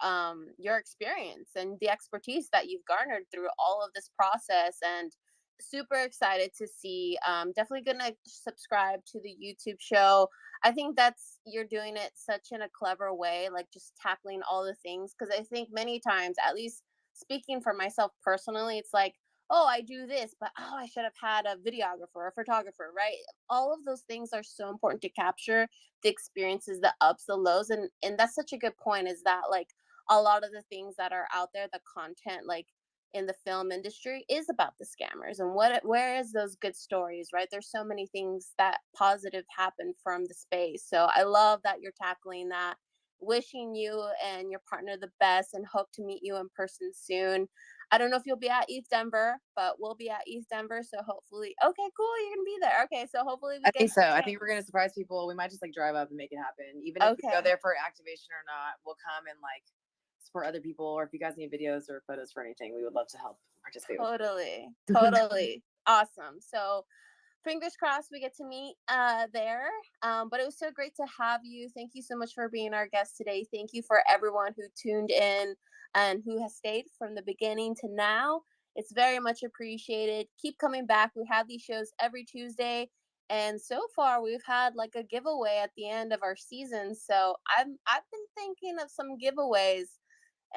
experience and the expertise that you've garnered through all of this process, and super excited to see. Definitely gonna subscribe to the YouTube show. I think that's, you're doing it such in a clever way, like just tackling all the things, because I think many times, at least speaking for myself personally, it's like, oh, I do this, but oh, I should have had a videographer or a photographer, right? All of those things are so important to capture the experiences, the ups, the lows. And that's such a good point, is that like a lot of the things that are out there, the content, like in the film industry, is about the scammers, and where is those good stories, right? There's so many things that positive happen from the space. So I love that you're tackling that. Wishing you and your partner the best, and hope to meet you in person soon. I don't know if you'll be at East Denver, but we'll be at East Denver. So hopefully, okay, cool, you're gonna be there. Okay, so hopefully I think so. I think we're gonna surprise people. We might just like drive up and make it happen. Even if we go there for activation or not, we'll come and like support other people. Or if you guys need videos or photos for anything, we would love to help participate. Totally awesome. So fingers crossed we get to meet there. But it was so great to have you. Thank you so much for being our guest today. Thank you for everyone who tuned in and who has stayed from the beginning to now. It's very much appreciated. Keep coming back. We have these shows every Tuesday, and so far we've had like a giveaway at the end of our season. So I've been thinking of some giveaways.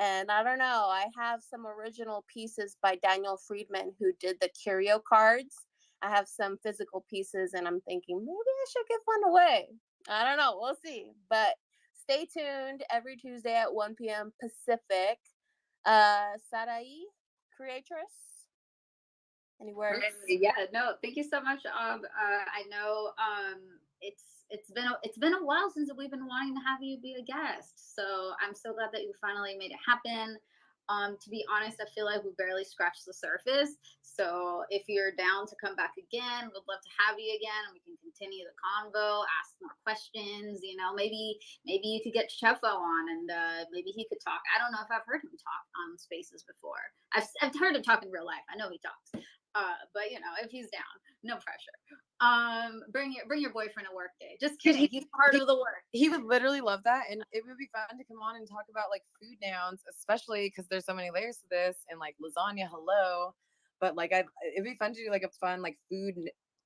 And I don't know, I have some original pieces by Daniel Friedman, who did the curio cards. I have some physical pieces, and I'm thinking maybe I should give one away. I don't know. We'll see. But stay tuned every Tuesday at 1 p.m. Pacific. Sarai, Creatress, any words? Yeah, no, thank you so much. I know it's been a while since we've been wanting to have you be a guest. So I'm so glad that you finally made it happen. To be honest, I feel like we barely scratched the surface. So if you're down to come back again, we'd love to have you again, and we can continue the convo, ask more questions. You know, maybe you could get Chefo on, and maybe he could talk. I don't know if I've heard him talk on Spaces before. I've heard him talk in real life. I know he talks. But you know, if he's down, no pressure. Bring your boyfriend to work day. Just kidding. He's part of the work. He would literally love that, and it would be fun to come on and talk about like food nouns, especially because there's so many layers to this, and like lasagna, hello. But like, it'd be fun to do like a fun like food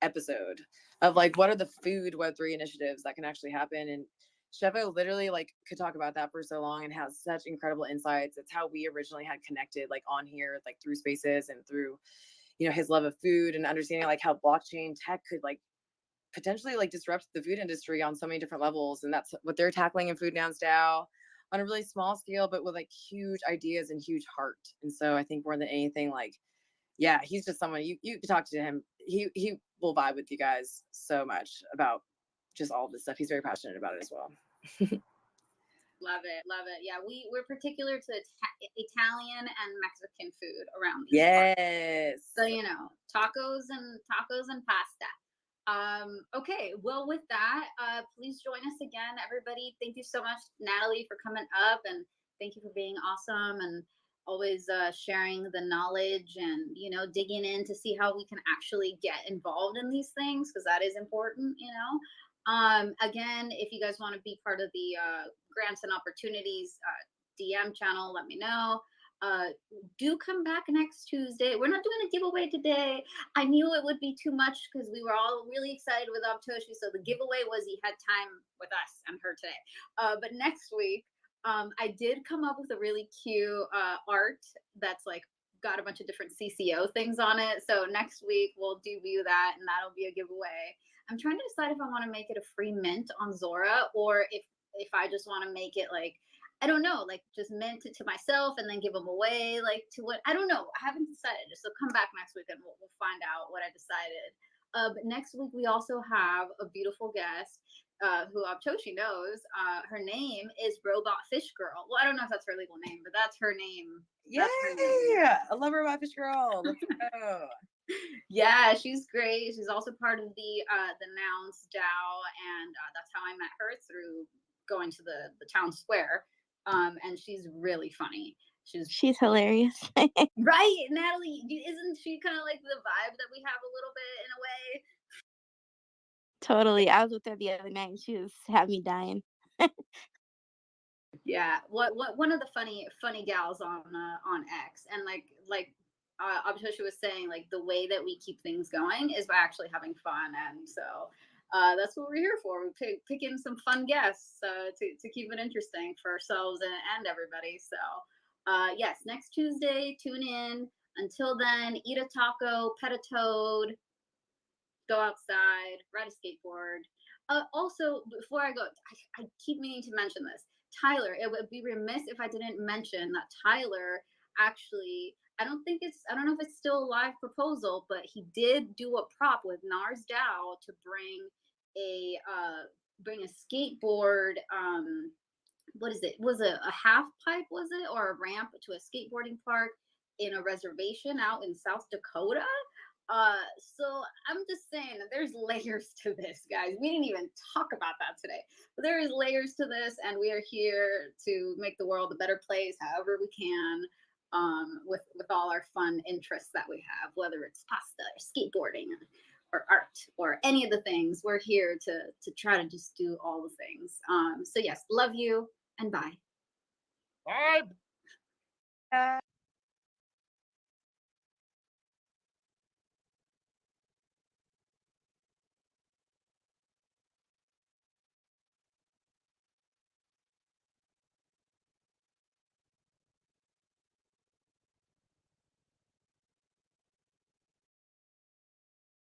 episode of like what are the food Web3 initiatives that can actually happen. And Chevo literally like could talk about that for so long and has such incredible insights. It's how we originally had connected like on here, like through Spaces and through, you know, his love of food and understanding like how blockchain tech could like potentially like disrupt the food industry on so many different levels. And that's what they're tackling in Food Nouns DAO on a really small scale, but with like huge ideas and huge heart. And so I think more than anything, like, yeah, he's just someone you can talk to him. He will vibe with you guys so much about just all this stuff. He's very passionate about it as well. Love it, love it. Yeah, we're particular to Italian and Mexican food around these parts. Yes. So tacos and pasta. Okay, well, with that, please join us again, everybody. Thank you so much, Natalie, for coming up, and thank you for being awesome and always sharing the knowledge and digging in to see how we can actually get involved in these things, because that is important. Again, if you guys want to be part of the grants and opportunities DM channel, let me know. Do come back next Tuesday. We're not doing a giveaway today. I knew it would be too much because we were all really excited with Toshi. So the giveaway was he had time with us and her today. But next week, I did come up with a really cute art that's like got a bunch of different CCO things on it. So next week we'll debut that, and that'll be a giveaway. I'm trying to decide if I want to make it a free mint on Zora, or if I just want to make it like, I don't know, like just mint it to myself and then give them away, like to what, I don't know. I haven't decided. So come back next week and we'll find out what I decided. But next week we also have a beautiful guest who Toshi knows. Her name is Robot Fish Girl. Well, I don't know if that's her legal name, but that's her name. Yay! I love Robot Fish Girl. Let's go. Yeah, she's great. She's also part of the Nouns DAO, and that's how I met her, through going to the town square. And she's really funny. She's hilarious. Right, Natalie, isn't she kind of like the vibe that we have a little bit in a way? Totally. I was with her the other night and she had me dying. Yeah, what one of the funny gals on X, and like Abhishoshi was saying, like the way that we keep things going is by actually having fun, and so that's what we're here for. We pick in some fun guests to keep it interesting for ourselves and everybody. So yes, next Tuesday, tune in. Until then, eat a taco, pet a toad, go outside, ride a skateboard. Also, before I go, I keep meaning to mention this. Tyler, it would be remiss if I didn't mention that Tyler actually, I don't know if it's still a live proposal, but he did do a prop with Nars DAO to bring a skateboard. What is it? Was it a half pipe? Was it, or a ramp to a skateboarding park in a reservation out in South Dakota? So I'm just saying that there's layers to this, guys. We didn't even talk about that today, but there is layers to this, and we are here to make the world a better place, however we can, with all our fun interests that we have, whether it's pasta or skateboarding or art or any of the things. We're here to try to just do all the things. So yes, love you and bye. Bye.